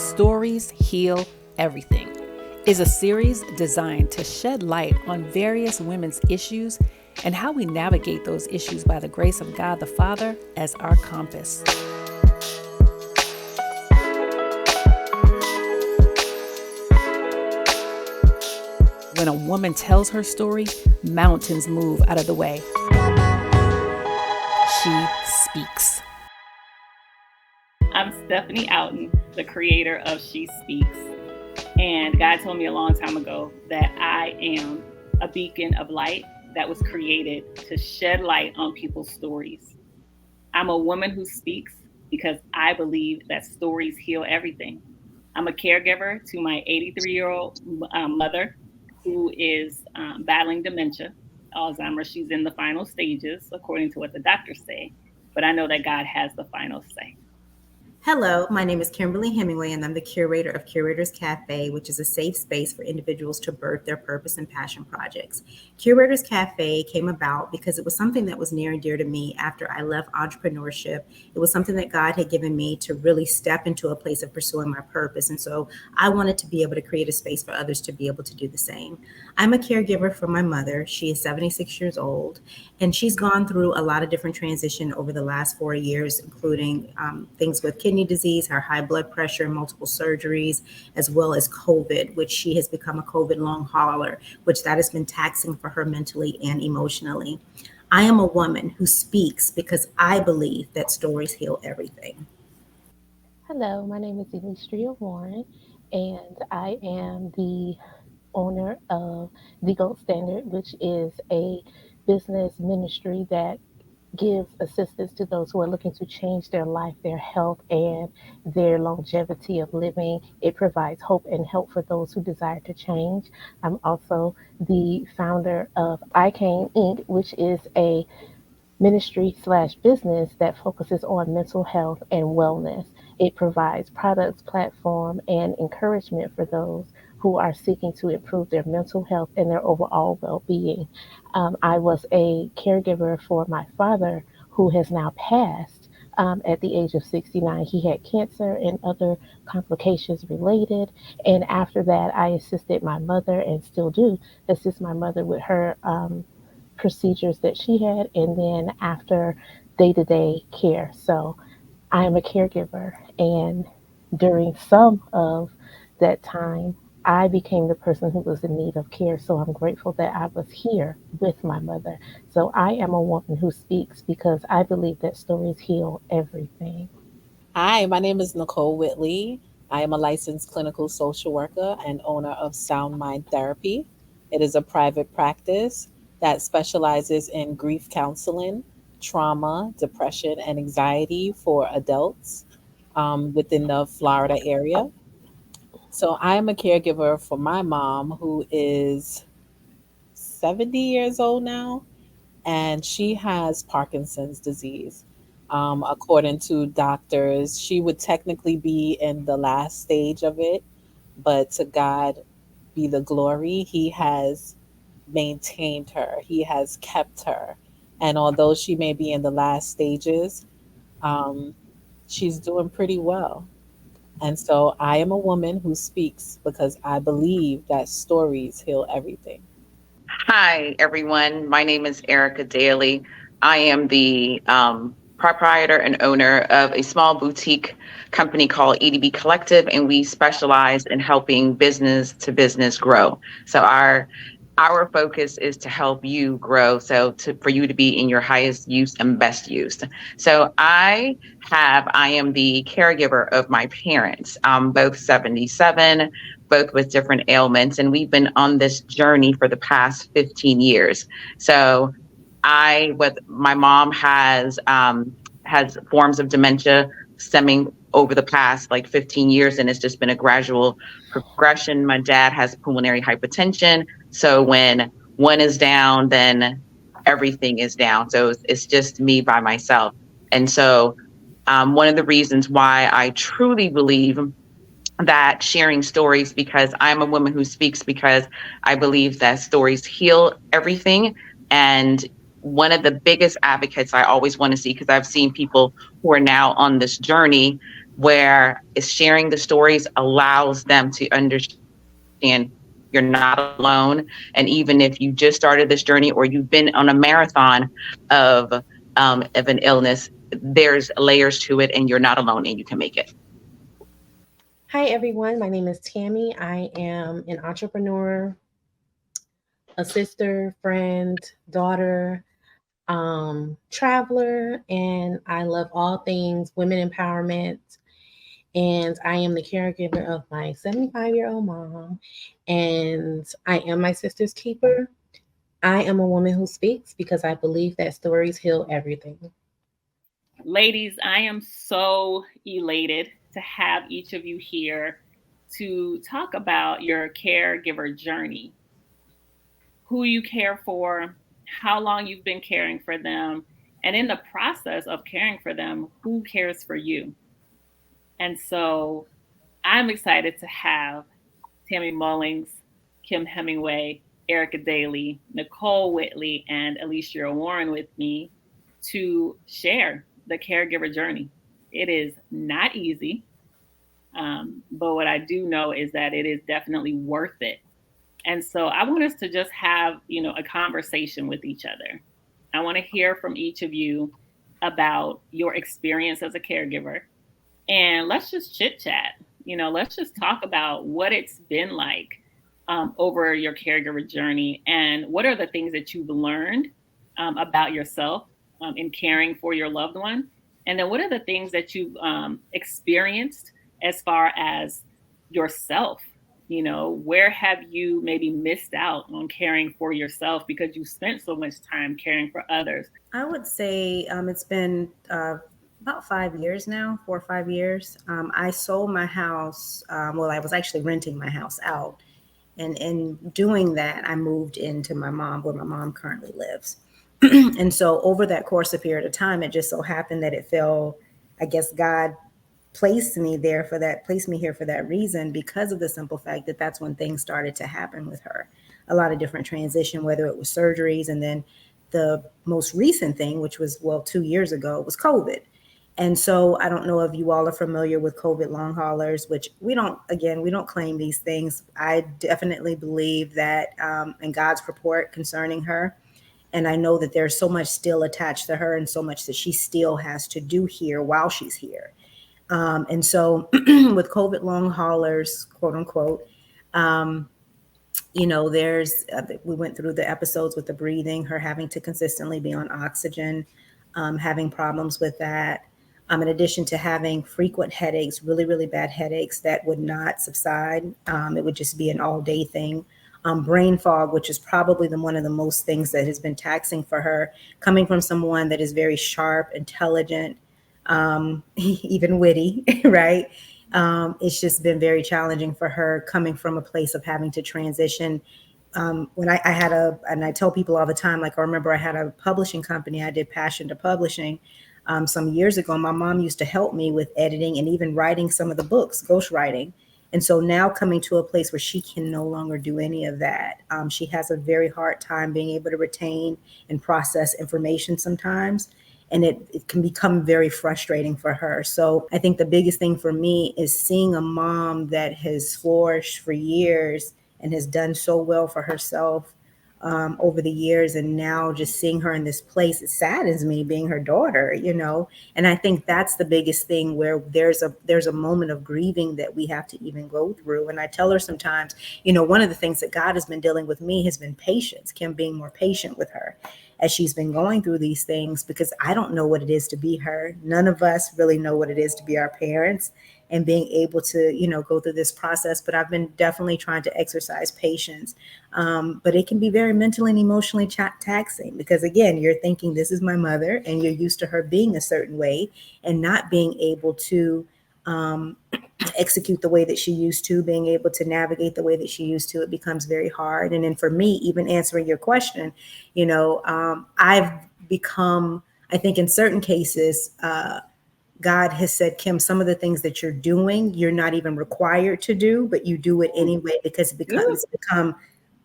Stories Heal Everything is a series designed to shed light on various women's issues and how we navigate those issues by the grace of God the Father as our compass. When a woman tells her story, mountains move out of the way. She speaks. I'm Stephanie Outen, the creator of She.Speaks. And God told me a long time ago that I am a beacon of light that was created to shed light on people's stories. I'm a woman who speaks because I believe that stories heal everything. I'm a caregiver to my 83-year-old mother who is battling dementia, Alzheimer's. She's in the final stages, according to what the doctors say. But I know that God has the final say. Hello, my name is Kimberly Hemingway, and I'm the curator of Curators Cafe, which is a safe space for individuals to birth their purpose and passion projects. Curators Cafe came about because it was something that was near and dear to me after I left entrepreneurship. It was something that God had given me to really step into a place of pursuing my purpose. And so I wanted to be able to create a space for others to be able to do the same. I'm a caregiver for my mother. She is 76 years old, and she's gone through a lot of different transition over the last 4 years, including things with kidney disease, her high blood pressure, multiple surgeries, as well as COVID, which she has become a COVID long hauler, which that has been taxing for her mentally and emotionally. I am a woman who speaks because I believe that stories heal everything. Hello, my name is Elistria Warren, and I am the owner of The Gold Standard, which is a business ministry that gives assistance to those who are looking to change their life, their health, and their longevity of living. It provides hope and help for those who desire to change. I'm also the founder of iCane Inc., which is a ministry slash business that focuses on mental health and wellness. It provides products, platform, and encouragement for those who are seeking to improve their mental health and their overall well-being. I was a caregiver for my father, who has now passed at the age of 69. He had cancer and other complications related. And after that, I assisted my mother and still do assist my mother with her procedures that she had, and then after day-to-day care. So I am a caregiver, and during some of that time, I became the person who was in need of care. So I'm grateful that I was here with my mother. So I am a woman who speaks because I believe that stories heal everything. Hi, my name is Nicole Whitley. I am a licensed clinical social worker and owner of Sound Mind Therapy. It is a private practice that specializes in grief counseling, trauma, depression, and anxiety for adults within the Florida area. So I am a caregiver for my mom, who is 70 years old now, and she has Parkinson's disease. According to doctors, she would technically be in the last stage of it, but to God be the glory. He has maintained her, He has kept her. And although she may be in the last stages, um, she's doing pretty well. And so I am a woman who speaks because I believe that stories heal everything. Hi, everyone. My name is Erica Daly. I am the proprietor and owner of a small boutique company called EDB Collective, and we specialize in helping business to business grow. So our focus is to help you grow, for you to be in your highest use and best use. So I am the caregiver of my parents, both 77, both with different ailments, and we've been on this journey for the past 15 years. So my mom has forms of dementia stemming over the past like 15 years, and it's just been a gradual progression. My dad has pulmonary hypertension, so when one is down, then everything is down. So it's just me by myself. And so one of the reasons why I truly believe that sharing stories, because I'm a woman who speaks, because I believe that stories heal everything. And one of the biggest advocates I always want to see, because I've seen people who are now on this journey where is sharing the stories allows them to understand you're not alone. And even if you just started this journey or you've been on a marathon of of an illness, there's layers to it, and you're not alone, and you can make it. Hi, everyone. My name is Tammy. I am an entrepreneur, a sister, friend, daughter, traveler, and I love all things women empowerment. And I am the caregiver of my 75-year-old mom, and I am my sister's keeper. I am a woman who speaks because I believe that stories heal everything. Ladies, I am so elated to have each of you here to talk about your caregiver journey, who you care for, how long you've been caring for them, and in the process of caring for them, who cares for you. And so I'm excited to have Tammy Mullings, Kim Hemingway, Erica Daly, Nicole Whitley, and Alicia Warren with me to share the caregiver journey. It is not easy, but what I do know is that it is definitely worth it. And so I want us to just have, a conversation with each other. I want to hear from each of you about your experience as a caregiver. And let's just chit chat. Let's just talk about what it's been like over your caregiver journey and what are the things that you've learned about yourself in caring for your loved one. And then what are the things that you've experienced as far as yourself? Where have you maybe missed out on caring for yourself because you spent so much time caring for others? I would say it's been about 5 years now, 4 or 5 years. I sold my house. Well, I was actually renting my house out. And in doing that, I moved into where my mom currently lives. And so over that course of period of time, it just so happened that it fell, I guess God placed me here for that reason, because of the simple fact that that's when things started to happen with her. A lot of different transition, whether it was surgeries, and then the most recent thing, which was, 2 years ago, was COVID. And so I don't know if you all are familiar with COVID long haulers, which we don't claim these things. I definitely believe that in God's report concerning her. And I know that there's so much still attached to her and so much that she still has to do here while she's here. And so with COVID long haulers, quote unquote, we went through the episodes with the breathing, her having to consistently be on oxygen, having problems with that. In addition to having frequent headaches, really, really bad headaches that would not subside. It would just be an all day thing. Brain fog, which is probably one of the most things that has been taxing for her, coming from someone that is very sharp, intelligent, even witty, right? It's just been very challenging for her, coming from a place of having to transition. When I had and I tell people all the time, like, I remember I had a publishing company. I did Passion to Publishing some years ago. My mom used to help me with editing and even writing some of the books, ghostwriting. And so now coming to a place where she can no longer do any of that. She has a very hard time being able to retain and process information sometimes. And it can become very frustrating for her. So I think the biggest thing for me is seeing a mom that has flourished for years and has done so well for herself over the years, and now just seeing her in this place, it saddens me, being her daughter, and I think that's the biggest thing, where there's a moment of grieving that we have to even go through. And I tell her sometimes, one of the things that God has been dealing with me has been patience, Kim, being more patient with her as she's been going through these things, because I don't know what it is to be her. None of us really know what it is to be our parents, and being able to, go through this process. But I've been definitely trying to exercise patience. But it can be very mentally and emotionally taxing, because again, you're thinking, this is my mother, and you're used to her being a certain way and not being able to execute the way that she used to, being able to navigate the way that she used to. It becomes very hard. And then for me, even answering your question, I've become, I think in certain cases, God has said, Kim, some of the things that you're doing, you're not even required to do, but you do it anyway, because it's become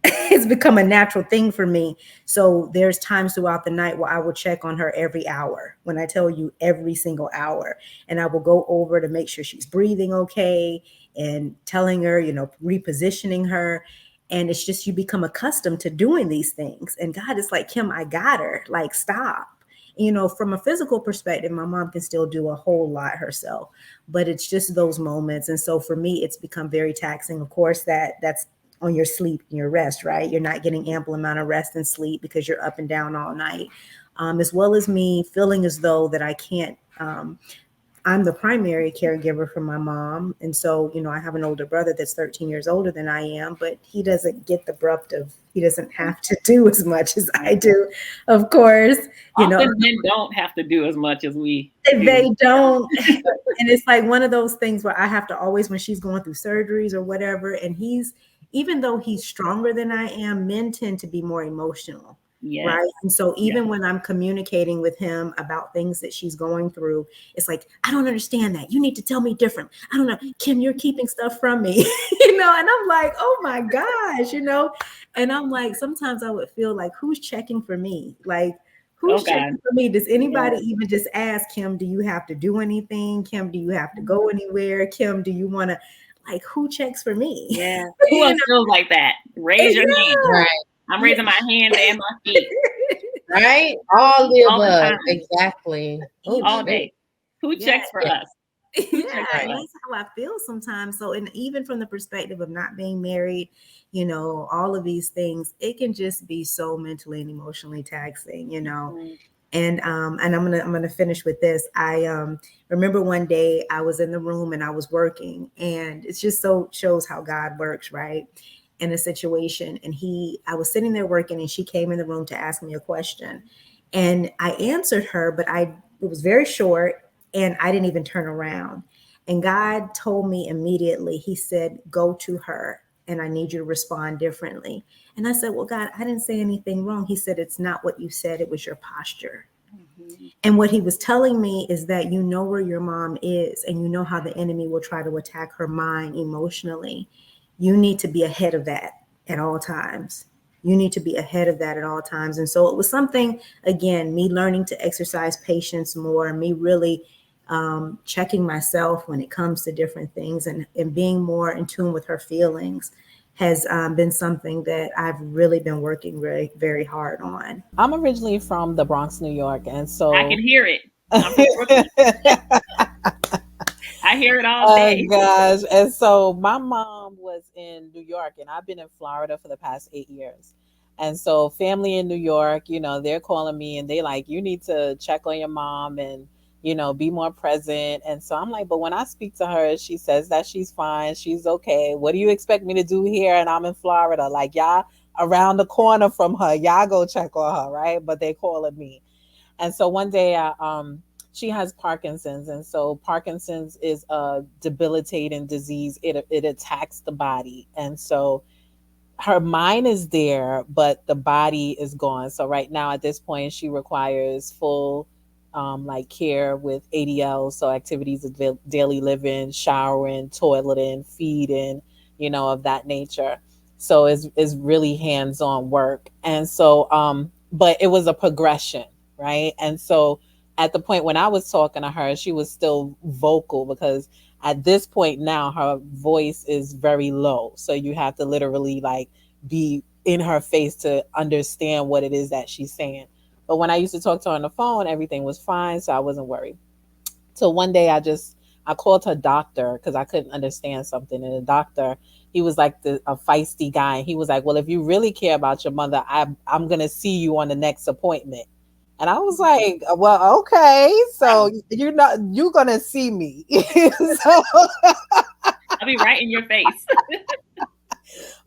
it's become a natural thing for me. So there's times throughout the night where I will check on her every hour. When I tell you every single hour, and I will go over to make sure she's breathing okay and telling her, repositioning her. And it's just you become accustomed to doing these things. And God is like, Kim, I got her. Like, stop. From a physical perspective, my mom can still do a whole lot herself, but it's just those moments. And so for me, it's become very taxing. Of course, that's on your sleep and your rest, right? You're not getting ample amount of rest and sleep because you're up and down all night. As well as me feeling as though that I can't, I'm the primary caregiver for my mom. And so, I have an older brother that's 13 years older than I am, but he doesn't get the brunt of, he doesn't have to do as much as I do, of course. Often men don't have to do as much as we do. They don't. And it's like one of those things where I have to always, when she's going through surgeries or whatever, and even though he's stronger than I am, men tend to be more emotional. Yes. Right. And so even when I'm communicating with him about things that she's going through, it's like, I don't understand that. You need to tell me different. I don't know. Kim, you're keeping stuff from me, and I'm like, oh my gosh, and I'm like, sometimes I would feel like, who's checking for me? Like, who's checking for me? Does anybody even just ask, Kim, do you have to do anything? Kim, do you have to go anywhere? Kim, do you want to, like, who checks for me? Yeah. Who else feels like that? Raise your hand. Right. I'm raising my hand and my feet. Right? All the above. Exactly. All day. Who checks for us? Yeah, and that's how I feel sometimes. So, and even from the perspective of not being married, all of these things, it can just be so mentally and emotionally taxing, Mm-hmm. And I'm gonna finish with this. I remember one day I was in the room and I was working, and it's just so shows how God works, right? In a situation, and I was sitting there working, and she came in the room to ask me a question, and I answered her, but it was very short, and I didn't even turn around. And God told me immediately, He said, go to her, and I need you to respond differently. And I said, well, God, I didn't say anything wrong. He said, it's not what you said, it was your posture. Mm-hmm. And what He was telling me is that you know where your mom is, and you know how the enemy will try to attack her mind emotionally. You need to be ahead of that at all times. You need to be ahead of that at all times. And so it was something, again, me learning to exercise patience more, me really checking myself when it comes to different things, and being more in tune with her feelings has been something that I've really been working very, very hard on. I'm originally from the Bronx, New York, and so I can hear it. I'm from Brooklyn. I hear it all day. Oh gosh. And so my mom was in New York, and I've been in Florida for the past 8 years. And so family in New York, they're calling me and they like, you need to check on your mom and, be more present. And so I'm like, but when I speak to her, she says that she's fine. She's okay. What do you expect me to do here? And I'm in Florida. Like, y'all around the corner from her. Y'all go check on her, right? But they calling me. And so one day she has Parkinson's. And so Parkinson's is a debilitating disease. It attacks the body. And so her mind is there, but the body is gone. So right now at this point, she requires full like care with ADL. So activities of daily living, showering, toileting, feeding, of that nature. So it's really hands-on work. And so, but it was a progression, right? And so at the point when I was talking to her, she was still vocal, because at this point now her voice is very low. So you have to literally like be in her face to understand what it is that she's saying. But when I used to talk to her on the phone, everything was fine. So I wasn't worried. So one day I called her doctor because I couldn't understand something. And the doctor, he was like a feisty guy. And he was like, well, if you really care about your mother, I'm going to see you on the next appointment. And I was like, well, okay. So you're going to see me. So, I'll be right in your face.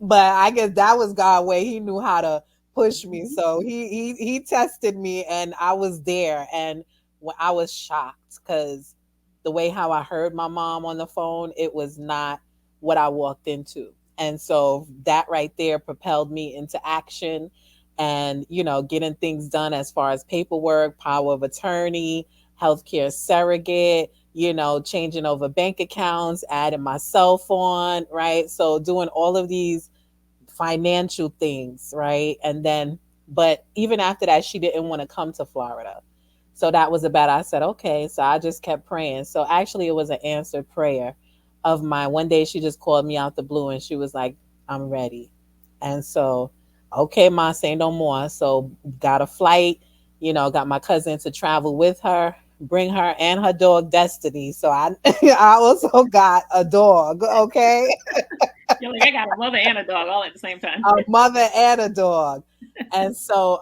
But I guess that was God's way. He knew how to push me. So he tested me, and I was there. And when I was shocked, because the way how I heard my mom on the phone, it was not what I walked into. And so that right there propelled me into action and, getting things done as far as paperwork, power of attorney, healthcare surrogate, changing over bank accounts, adding myself on, right? So doing all of these financial things, right? And then, but even after that, she didn't want to come to Florida. So that was about, I said, okay. So I just kept praying. So actually, it was an answered prayer of mine. One day, she just called me out the blue and she was like, I'm ready. And so, okay, Ma, say no more. So got a flight, got my cousin to travel with her, bring her and her dog Destiny. So I I also got a dog, okay? You're like, I got a mother and a dog all at the same time. A mother and a dog. And so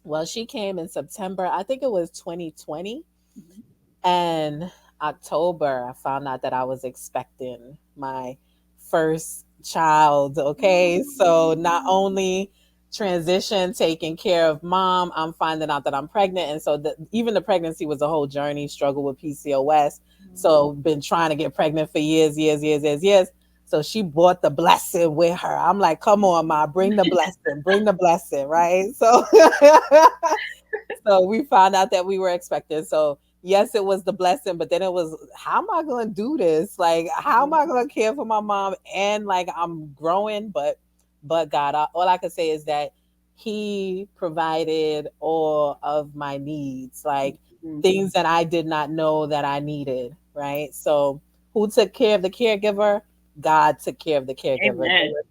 well, she came in September, I think it was 2020. Mhm. And October, I found out that I was expecting my first child. Okay. So not only transition, taking care of mom, I'm finding out that I'm pregnant. And so even the pregnancy was a whole journey, struggle with PCOS. So been trying to get pregnant for years, years, years, years, years. So she brought the blessing with her. I'm like, come on, Ma, bring the blessing, right? So so we found out that we were expecting. So yes, it was the blessing, but then it was, how am I going to do this? Like, how am I going to care for my mom? And like, I'm growing, but God, all I can say is that He provided all of my needs, like Mhm. things that I did not know that I needed. Right. So who took care of the caregiver? God took care of the caregiver.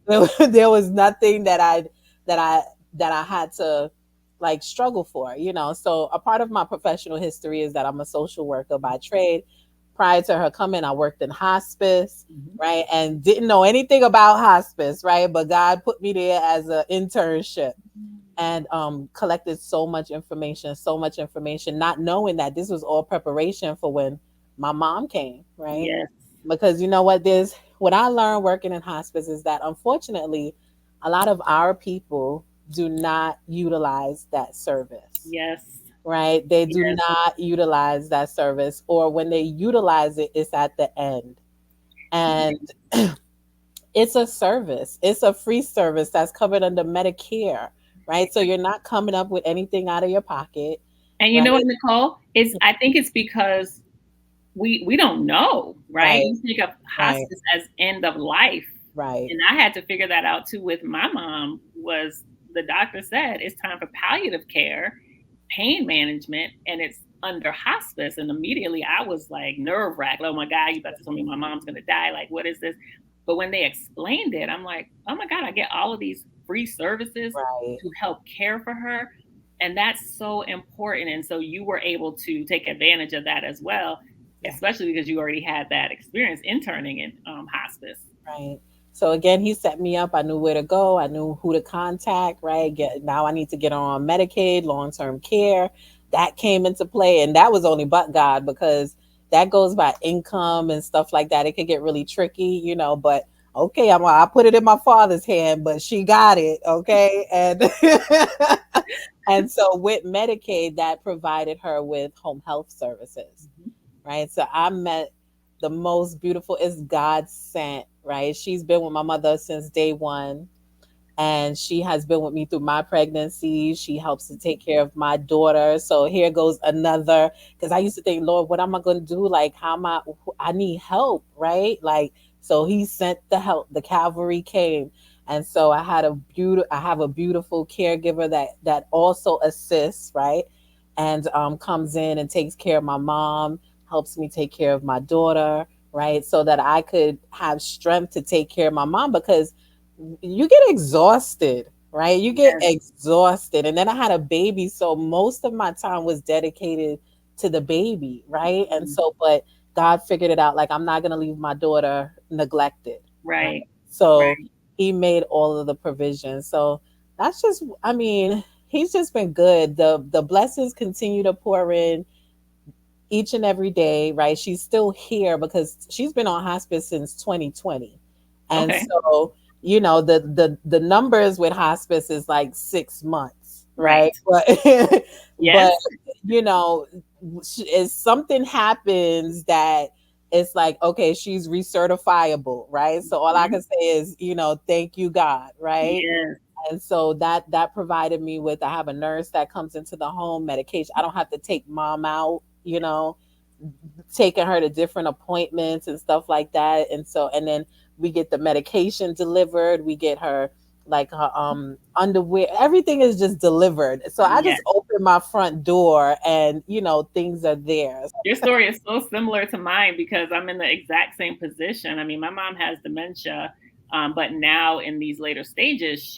Amen. There was nothing that I that I had to like struggle for, So a part of my professional history is that I'm a social worker by trade. Prior to her coming, I worked in hospice, Mhm. right? And didn't know anything about hospice, right? But God put me there as an internship and collected so much information, not knowing that this was all preparation for when my mom came, right? Yes. Because you know what, there's what I learned working in hospice is that unfortunately, a lot of our people do not utilize that service, Yes. right? They do Yes. not utilize that service, or when they utilize it, it's at the end. And it's a service, it's a free service that's covered under Medicare, right? So you're not coming up with anything out of your pocket, And you right? know what, Nicole? I think it's because we don't know, right? Right, We think of right, hospice as end of life. right, And I had to figure that out too with my mom. Was the doctor said it's time for palliative care, pain management, and it's under hospice. And immediately I was like nerve wracked. Oh my God, you about to tell me my mom's gonna die. Like, what is this? But when they explained it, I'm like, oh my God, I get all of these free services right. to help care for her. And that's so important. And so you were able to take advantage of that as well, Yeah. especially because you already had that experience interning in hospice. Right. So again, he set me up. I knew where to go. I knew who to contact. Right. Now I need to get on Medicaid, long term care. That came into play, and that was only but God, because that goes by income and stuff like that. It could get really tricky, But okay, I put it in my father's hand, but she got it. Okay, and and so with Medicaid, that provided her with home health services, Mhm. right? So I met the most beautiful, is God sent, right? She's been with my mother since day one, and she has been with me through my pregnancy. She helps to take care of my daughter. So here goes another, because I used to think, Lord, what am I going to do? Like, how am I need help, right? Like, so he sent the help. The cavalry came. And so I have a beautiful caregiver that also assists, right? And comes in and takes care of my mom, helps me take care of my daughter, right? So that I could have strength to take care of my mom, because you get exhausted, right? You get Yes. exhausted. And then I had a baby. So most of my time was dedicated to the baby, right? And Mhm. so, but God figured it out. Like, I'm not going to leave my daughter neglected, right? Right. So Right. He made all of the provisions. So that's just, I mean, He's just been good. The blessings continue to pour in each and every day, right? She's still here because she's been on hospice since 2020. And Okay. so, the numbers with hospice is like 6 months, Right. right? But Yes. but you know, if something happens that it's like, okay, she's recertifiable, right? So all I Mhm. can say is, thank you, God, right? Yes. And so that provided me with, I have a nurse that comes into the home, medication. I don't have to take mom out, taking her to different appointments and stuff like that. And so, and then we get the medication delivered, we get her like her underwear, everything is just delivered. So I Yes. just open my front door and things are there. Your story is so similar to mine because I'm in the exact same position. I mean, my mom has dementia, but now in these later stages,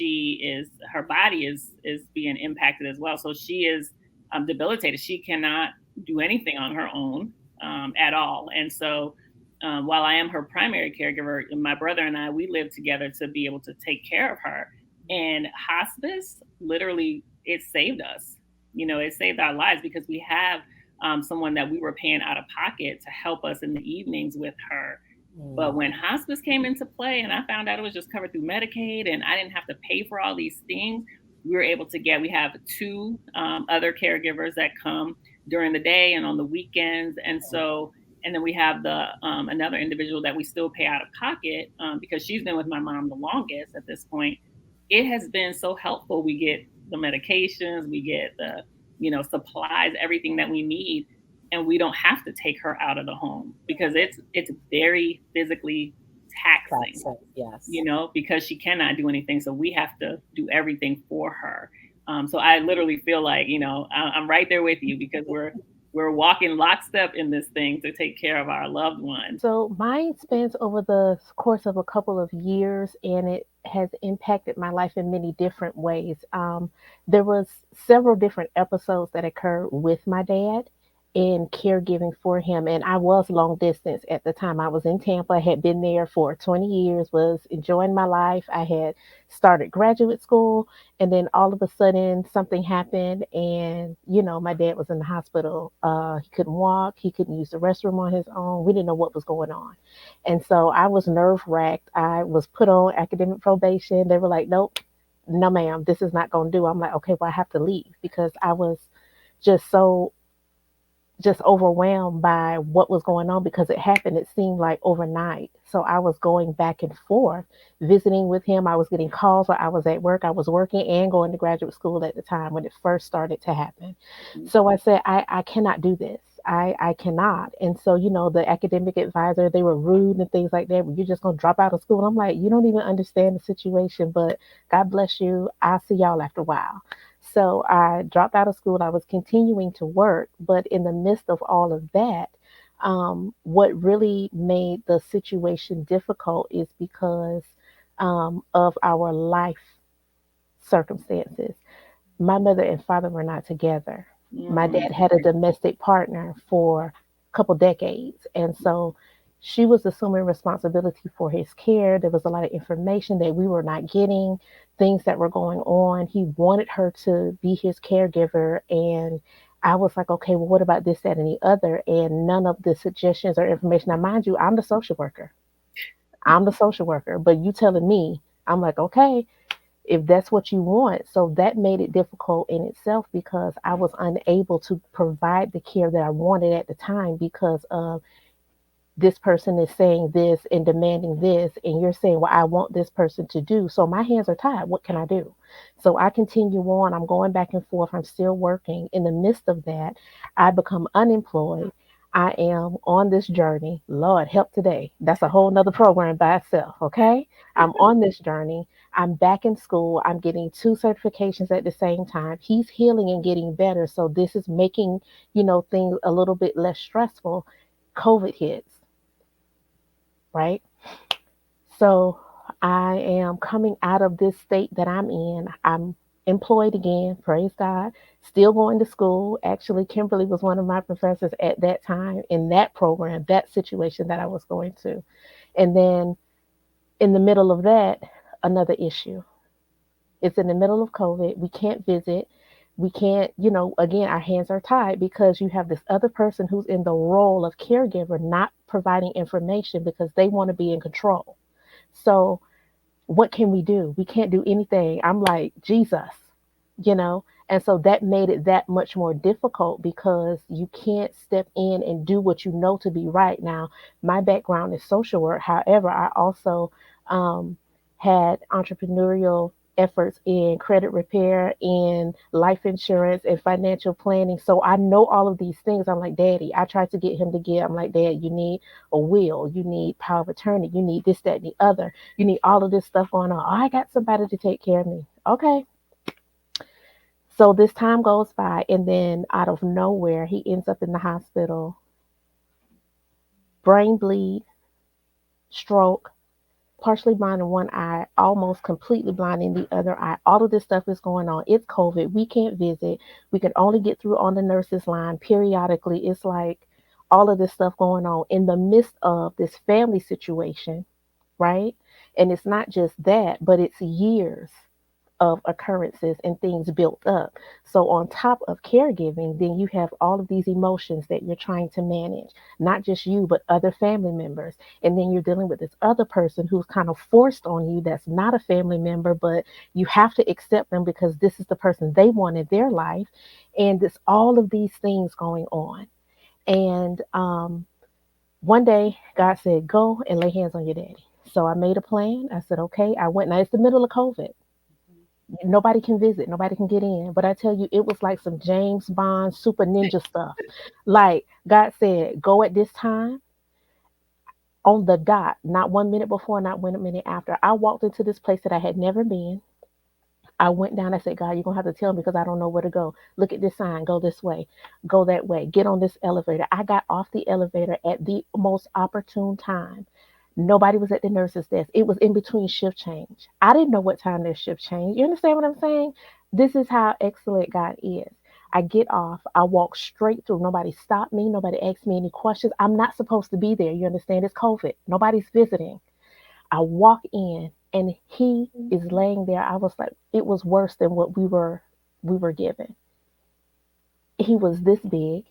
her body is being impacted as well. So she is debilitated. She cannot do anything on her own at all. And so, while I am her primary caregiver, my brother and I, we live together to be able to take care of her. And hospice, literally, it saved us. It saved our lives because we have someone that we were paying out of pocket to help us in the evenings with her. But when hospice came into play and I found out it was just covered through Medicaid and I didn't have to pay for all these things, we have two other caregivers that come during the day and on the weekends. And then we have another individual that we still pay out of pocket because she's been with my mom the longest at this point. It has been so helpful. We get the medications, we get the supplies, everything that we need, and we don't have to take her out of the home because it's very physically taxing, Yes. because she cannot do anything. So we have to do everything for her. So I literally feel like, I'm right there with you because we're walking lockstep in this thing to take care of our loved ones. So mine spans over the course of a couple of years, and it has impacted my life in many different ways. There was several different episodes that occurred with my dad in caregiving for him, and I was long distance at the time. I was in Tampa. I had been there for 20 years, was enjoying my life. I had started graduate school, and then all of a sudden something happened, and my dad was in the hospital. He couldn't walk, he couldn't use the restroom on his own. We didn't know what was going on, and so I was nerve wracked. I was put on academic probation. They were like, nope, no ma'am, this is not going to do. I'm like, okay, well, I have to leave because I was just so just overwhelmed by what was going on because it happened, it seemed like overnight. So I was going back and forth visiting with him. I was getting calls while I was at work. I was working and going to graduate school at the time when it first started to happen. So I said, I cannot do this. I cannot. And so, the academic advisor, they were rude and things like that. You're just going to drop out of school. I'm like, you don't even understand the situation, but God bless you. I'll see y'all after a while. So I dropped out of school. I was continuing to work, but in the midst of all of that, what really made the situation difficult is because of our life circumstances. My mother and father were not together. My dad had a domestic partner for a couple decades. And so she was assuming responsibility for his care. There was a lot of information that we were not getting, things that were going on. He wanted her to be his caregiver. And I was like, okay, well, what about this, that, and the other? And none of the suggestions or information. Now, mind you, I'm the social worker. I'm the social worker, but you telling me, I'm like, okay, if that's what you want. So that made it difficult in itself because I was unable to provide the care that I wanted at the time because of this person is saying this and demanding this, and you're saying, well, I want this person to do. So my hands are tied. What can I do? So I continue on. I'm going back and forth. I'm still working. In the midst of that, I become unemployed. I am on this journey. Lord, help today. That's a whole nother program by itself. Okay. I'm on this journey. I'm back in school. I'm getting two certifications at the same time. He's healing and getting better. So this is making, things a little bit less stressful. COVID hits, right? So I am coming out of this state that I'm in. I'm employed again, praise God, still going to school. Actually, Kimberly was one of my professors at that time in that program, that situation that I was going to. And then in the middle of that, another issue. It's in the middle of COVID. We can't visit. We can't, again, our hands are tied because you have this other person who's in the role of caregiver not providing information because they want to be in control. So, what can we do? We can't do anything. I'm like, Jesus, you know? And so that made it that much more difficult because you can't step in and do what you know to be right. Now, my background is social work. However, I also had entrepreneurial efforts in credit repair, in life insurance, and financial planning. So I know all of these things. I'm like, Daddy, I tried to get him to get, I'm like, Dad, you need a will, you need power of attorney, you need this, that, and the other. You need all of this stuff going on. Oh, I got somebody to take care of me. Okay. So this time goes by, and then out of nowhere, he ends up in the hospital, brain bleed, stroke, partially blind in one eye, almost completely blind in the other eye. All of this stuff is going on. It's COVID. We can't visit. We can only get through on the nurse's line periodically. It's like all of this stuff going on in the midst of this family situation, right? And it's not just that, but it's years of occurrences and things built up. So, on top of caregiving, then you have all of these emotions that you're trying to manage, not just you, but other family members. And then you're dealing with this other person who's kind of forced on you that's not a family member, but you have to accept them because this is the person they want in their life. And it's all of these things going on. And one day, God said, Go and lay hands on your daddy. So I made a plan. I said, okay. I went. Now it's the middle of COVID. Nobody can visit, nobody can get in. But I tell you, it was like some James Bond super ninja stuff. Like God said, go at this time on the dot, not 1 minute before, not 1 minute after. I walked into this place that I had never been. I went down. I said, God, you're going to have to tell me because I don't know where to go. Look at this sign. Go this way. Go that way. Get on this elevator. I got off the elevator at the most opportune time. Nobody was at the nurse's desk. It was in between shift change. I didn't know what time their shift changed. You understand what I'm saying? This is how excellent God is. I get off. I walk straight through. Nobody stopped me. Nobody asked me any questions. I'm not supposed to be there. You understand? It's COVID. Nobody's visiting. I walk in and he is laying there. I was like, it was worse than what we were given. He was this big.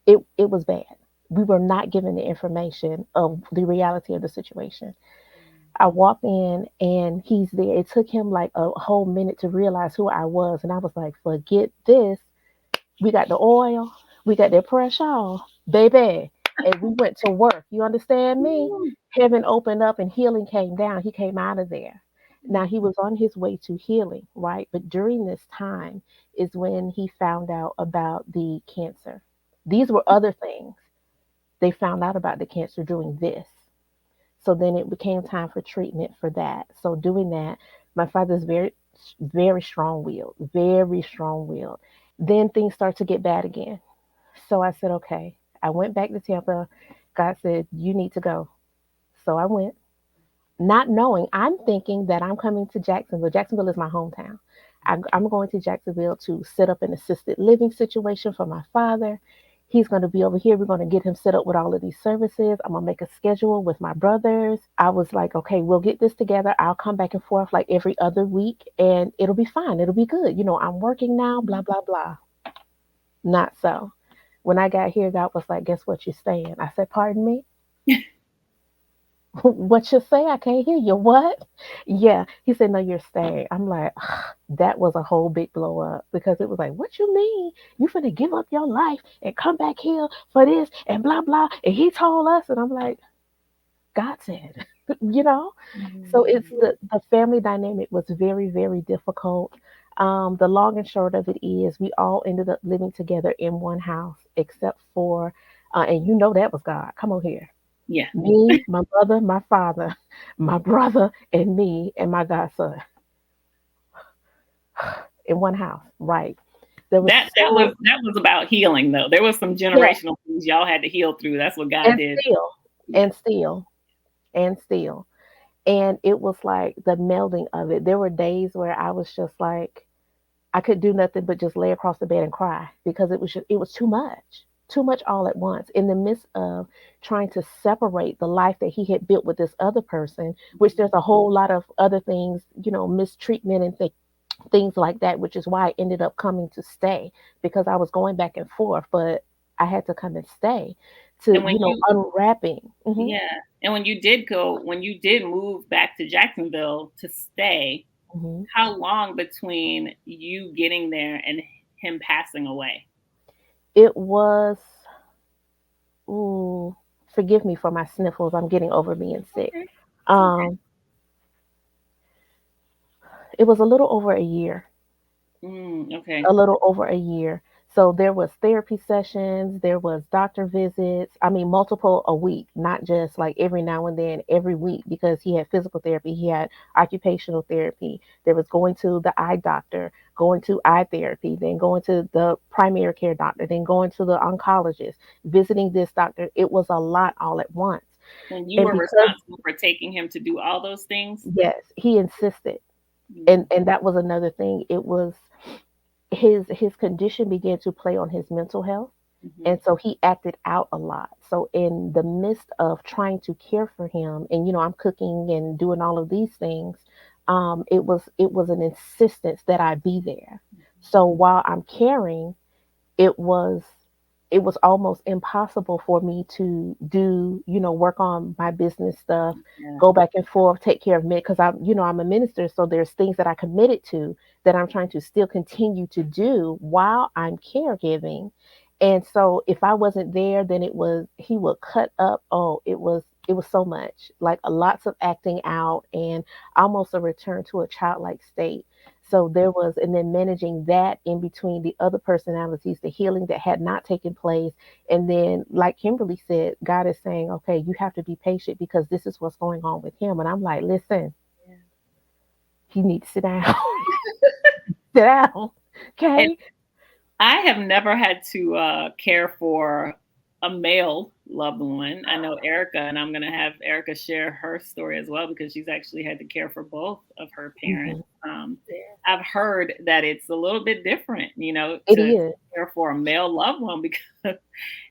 It was bad. We were not given the information of the reality of the situation. I walk in and he's there. It took him like a whole minute to realize who I was. And I was like, forget this. We got the oil, we got that pressure, baby. And we went to work. You understand me? Heaven opened up and healing came down. He came out of there. Now he was on his way to healing, right? But during this time is when he found out about the cancer. These were other things. They found out about the cancer doing this. So then it became time for treatment for that. So doing that, my father's very, very strong willed, very strong willed. Then things start to get bad again. So I said, okay. I went back to Tampa. God said, you need to go. So I went, not knowing, I'm thinking that I'm coming to Jacksonville. Jacksonville is my hometown. I'm going to Jacksonville to set up an assisted living situation for my father. He's going to be over here. We're going to get him set up with all of these services. I'm going to make a schedule with my brothers. I was like, okay, we'll get this together. I'll come back and forth like every other week and it'll be fine. It'll be good. I'm working now, blah, blah, blah. Not so. When I got here, God was like, guess what? You're staying. I said, pardon me? What you say? I can't hear you. What? Yeah. He said, no, you're staying. I'm like, that was a whole big blow up because it was like, what you mean? You finna give up your life and come back here for this and blah, blah. And he told us, and I'm like, God said, you know? So it's the family dynamic was very, very difficult. The long and short of it is we all ended up living together in one house, except for, and that was God. Come on here. Yeah. Me, my brother, my father, my brother, and me, and my godson in one house, right? There was That was about healing though. There was some yeah, generational things y'all had to heal through. That's what God and did. still, Yeah. and still, and still. And it was like the melding of it. There were days where I was just like, I could do nothing but just lay across the bed and cry because it was too much all at once. In the midst of trying to separate the life that he had built with this other person, which there's a whole lot of other things, mistreatment and things like that, which is why I ended up coming to stay because I was going back and forth, but I had to come and stay to, And when you unwrapping. Yeah. And when you did move back to Jacksonville to stay, Hmm. how long between you getting there and him passing away? It was, ooh, forgive me for my sniffles. I'm getting over being sick. Okay. It's okay. Um, It was a little over a year. Okay. A little over a year. So there was therapy sessions, there was doctor visits. I mean, multiple a week, not just like every now and then, every week, because he had physical therapy, he had occupational therapy. There was going to the eye doctor, going to eye therapy, then going to the primary care doctor, then going to the oncologist, visiting this doctor. It was a lot all at once. And you And were because, responsible for taking him to do all those things? yes, he insisted. Mm-hmm. And that was another thing. It was his condition began to play on his mental health, Mm-hmm. and so he acted out a lot. So in the midst of trying to care for him, and I'm cooking and doing all of these things, it was an insistence that I be there. So while I'm caring, it was it was almost impossible for me to do, work on my business stuff, Yeah. go back and forth, take care of me, because I'm a minister. So there's things that I committed to that I'm trying to still continue to do while I'm caregiving. And so if I wasn't there, then he would cut up. Oh, it was so much, like lots of acting out and almost a return to a childlike state. So there was, and then managing that in between the other personalities, the healing that had not taken place. And then, like Kimberly said, God is saying, okay, you have to be patient because this is what's going on with him. And I'm like, listen, Yeah. you need to sit down. Sit down. And Okay. I have never had to care for a male loved one. I know Erica, and I'm going to have Erica share her story as well because she's actually had to care for both of her parents. Mhm. I've heard that it's a little bit different, It to is. care for a male loved one because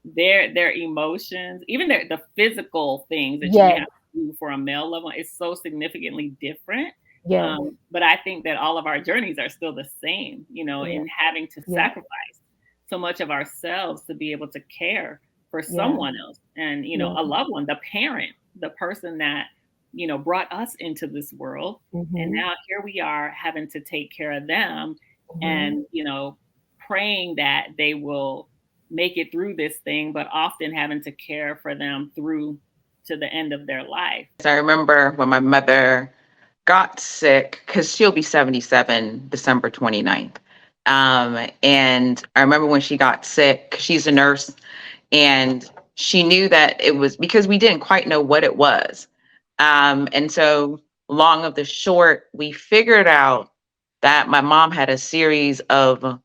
their emotions, even the physical things that you may Yes. have to do for a male loved one, is so significantly different. Yes. But I think that all of our journeys are still the same, Yeah. in having to Yeah. sacrifice so much of ourselves to be able to care for Yeah. someone else and, Yeah. a loved one, the parent, the person that, brought us into this world. And Mhm. now here we are having to take care of them Mhm. and, praying that they will make it through this thing, but often having to care for them through to the end of their life. I remember when my mother got sick, because she'll be 77 December 29th. And I remember when she got sick, she's a nurse, and she knew that it was because we didn't quite know what it was. And so, long of the short, we figured out that my mom had a series of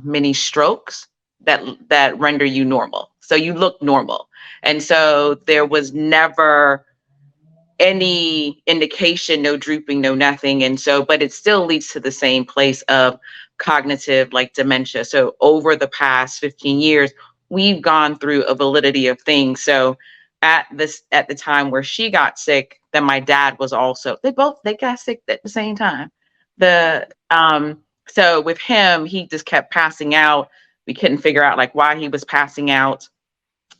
mini strokes that render you normal. So you look normal. And so there was never any indication, no drooping, no nothing. And so, but it still leads to the same place of cognitive like dementia. So over the past 15 years, we've gone through a validity of things. So at the time where she got sick, then my dad was also, they got sick at the same time. The so with him, he just kept passing out. We couldn't figure out like why he was passing out.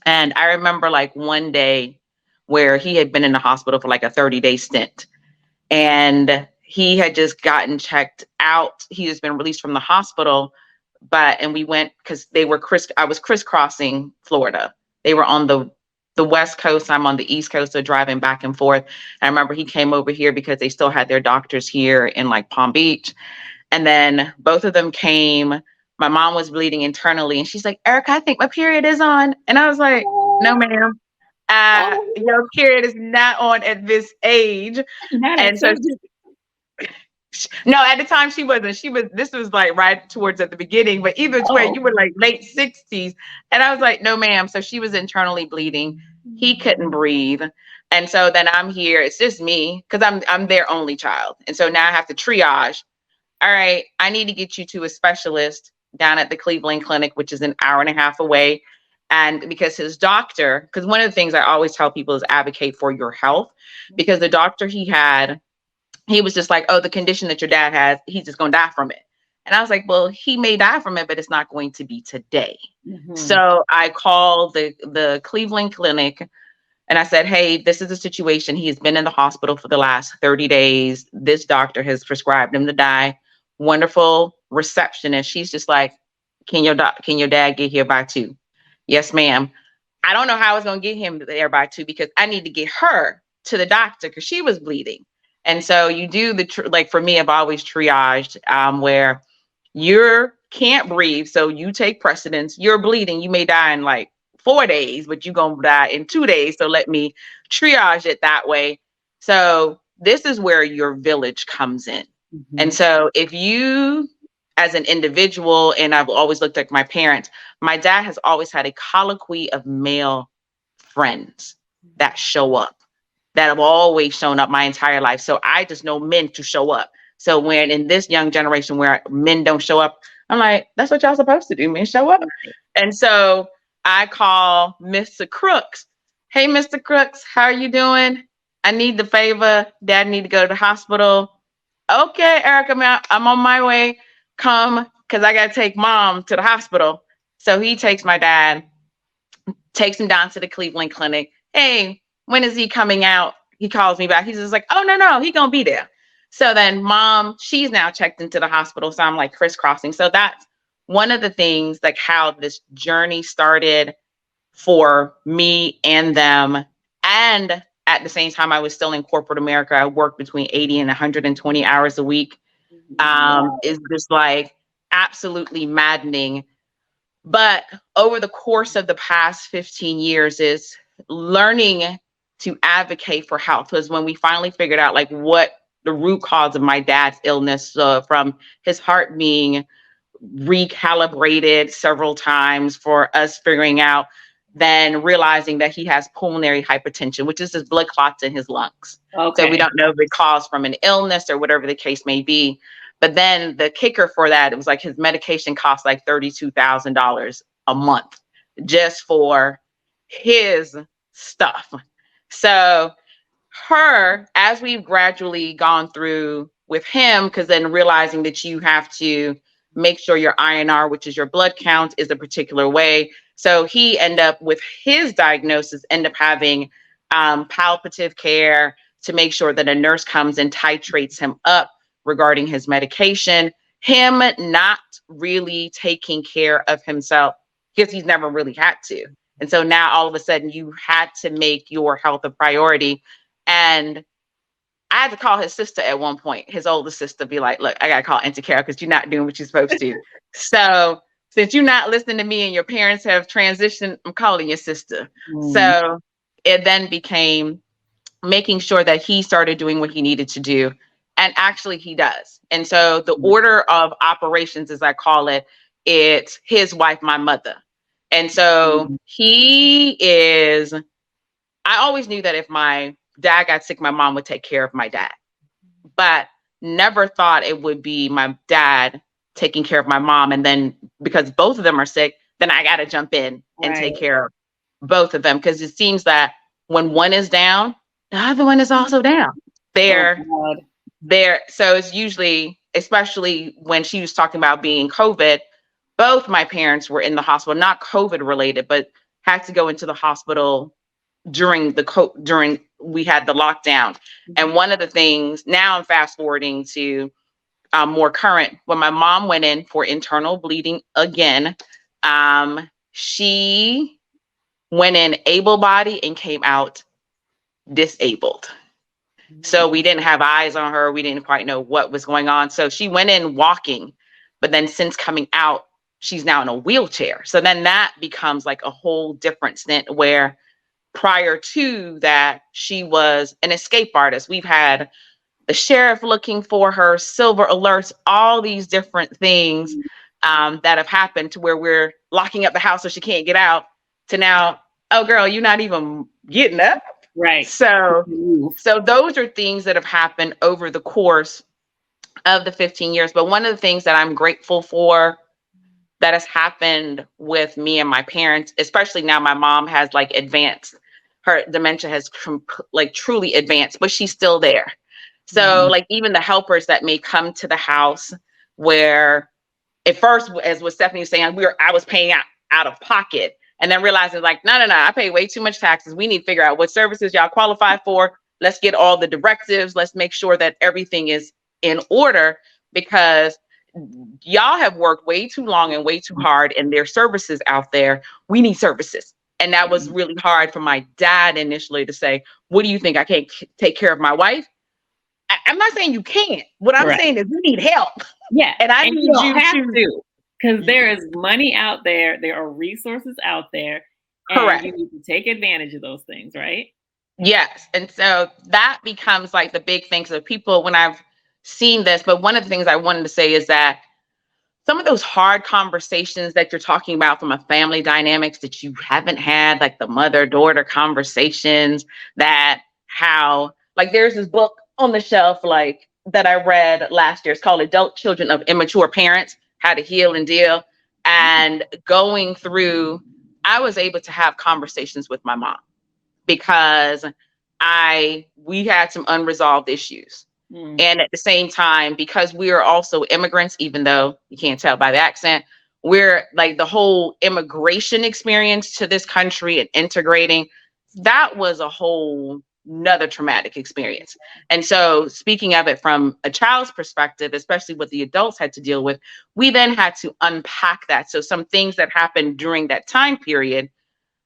And I remember like one day where he had been in the hospital for like a 30-day stint, and he had just gotten checked out. He has been released from the hospital, and we went because I was crisscrossing Florida. They were on the West Coast. I'm on the East Coast, so driving back and forth. I remember he came over here because they still had their doctors here in like Palm Beach. And then both of them came. My mom was bleeding internally, and she's like, "Erica, I think my period is on." And I was like, "No, Oh, ma'am. oh, Your period is not on at this age." Not at And so, 70. no, at the time she wasn't. This was like right towards at the beginning, but either way, Oh, you were like late 60s. And I was like, "No, ma'am." So she was internally bleeding. He couldn't breathe. And so then I'm here. It's just me because I'm their only child. And so now I have to triage. All right, I need to get you to a specialist down at the Cleveland Clinic, which is an hour and a half away. And because his doctor, because one of the things I always tell people is advocate for your health, because the doctor he was just like, "Oh, the condition that your dad has, he's just going to die from it." And I was like, "Well, he may die from it, but it's not going to be today." mhm. So I called the Cleveland Clinic and I said, "Hey, this is the situation. He has been in the hospital for the last 30 days. This doctor has prescribed him to die." Wonderful receptionist. She's just like, can your dad get here by 2?" "Yes, ma'am." I don't know how I was going to get him there by 2 because I need to get her to the doctor because she was bleeding. And so you do like for me, I've always triaged where you can't breathe. So you take precedence. You're bleeding. You may die in like 4 days, but you're going to die in 2 days. So let me triage it that way. So this is where your village comes in. And so if you, as an individual, and I've always looked at my parents, my dad has always had a colloquy of male friends that show up, that have always shown up my entire life. So I just know men to show up. So when in this young generation where men don't show up, I'm like, that's what y'all supposed to do, men, show up. And so I call Mr. Crooks. Hey, Mr. Crooks, how are you doing? I need the favor. Dad need to go to the hospital. Okay, Erica, I'm on my way. Come, because I got to take mom to the hospital. So he takes my dad, takes him down to the Cleveland Clinic. Hey, when is he coming out? He calls me back. He's just like, oh, no, he gonna be there. So then mom, she's now checked into the hospital. So I'm like crisscrossing. So that's one of the things, like how this journey started for me and them. And at the same time, I was still in corporate America. I worked between 80 and 120 hours a week. Is just like absolutely maddening. But over the course of the past 15 years is learning to advocate for health, was when we finally figured out like what the root cause of my dad's illness, from his heart being recalibrated several times, for us figuring out, then realizing that he has pulmonary hypertension, which is his blood clots in his lungs. Okay. So we don't know if it caused from an illness or whatever the case may be. But then the kicker for that, it was like his medication cost like $32,000 a month just for his stuff. So as we've gradually gone through with him, because then realizing that you have to make sure your INR, which is your blood count, is a particular way. So he ended up with his diagnosis, end up having palliative care to make sure that a nurse comes and titrates him up regarding his medication, him not really taking care of himself because he's never really had to. And so now all of a sudden you had to make your health a priority. And I had to call his sister at one point, his older sister, be like, look, I got to call Auntie Carol because you're not doing what you're supposed to. So since you're not listening to me and your parents have transitioned, I'm calling your sister. So it then became making sure that he started doing what he needed to do. And actually he does. And so the order of operations, as I call it, it's his wife, my mother. And so I always knew that if my dad got sick, my mom would take care of my dad, but never thought it would be my dad taking care of my mom. And then because both of them are sick, then I got to jump in and take care of both of them. Because it seems that when one is down, the other one is also down. So it's usually, especially when she was talking about being COVID, both my parents were in the hospital, not COVID related, but had to go into the hospital during we had the lockdown. And one of the things, now I'm fast forwarding to more current, when my mom went in for internal bleeding again, she went in able-bodied and came out disabled. So we didn't have eyes on her. We didn't quite know what was going on. So she went in walking, but then since coming out, she's now in a wheelchair. So then that becomes like a whole different stint, where prior to that, she was an escape artist. We've had the sheriff looking for her, silver alerts, all these different things that have happened to where we're locking up the house so she can't get out, to now, oh girl, you're not even getting up. Right. So those are things that have happened over the course of the 15 years. But one of the things that I'm grateful for that has happened with me and my parents, especially now my mom has like advanced, her dementia has like truly advanced, but she's still there. So like even the helpers that may come to the house, where at first, as what Stephanie was saying, I was paying out of pocket, and then realizing like, no, I pay way too much taxes. We need to figure out what services y'all qualify for. Let's get all the directives. Let's make sure that everything is in order, because y'all have worked way too long and way too hard, and there's services out there. We need services. And that was really hard for my dad initially to say, what do you think? I can't take care of my wife? I'm not saying you can't. What I'm Right. saying is you need help. Yeah. And I And need you don't you have to. to, because there is money out there. There are resources out there, and Correct. you need to take advantage of those things, right? Yes. And so that becomes like the big thing. So people, when I've seen this, but one of the things I wanted to say is that some of those hard conversations that you're talking about from a family dynamics that you haven't had, like the mother-daughter conversations, that how, like there's this book on the shelf, like that I read last year. It's called Adult Children of Immature Parents, How to Heal and Deal. And going through, I was able to have conversations with my mom because we had some unresolved issues. And at the same time, because we are also immigrants, even though you can't tell by the accent, we're like the whole immigration experience to this country and integrating, that was a whole another traumatic experience. And so speaking of it from a child's perspective, especially what the adults had to deal with, we then had to unpack that. So some things that happened during that time period,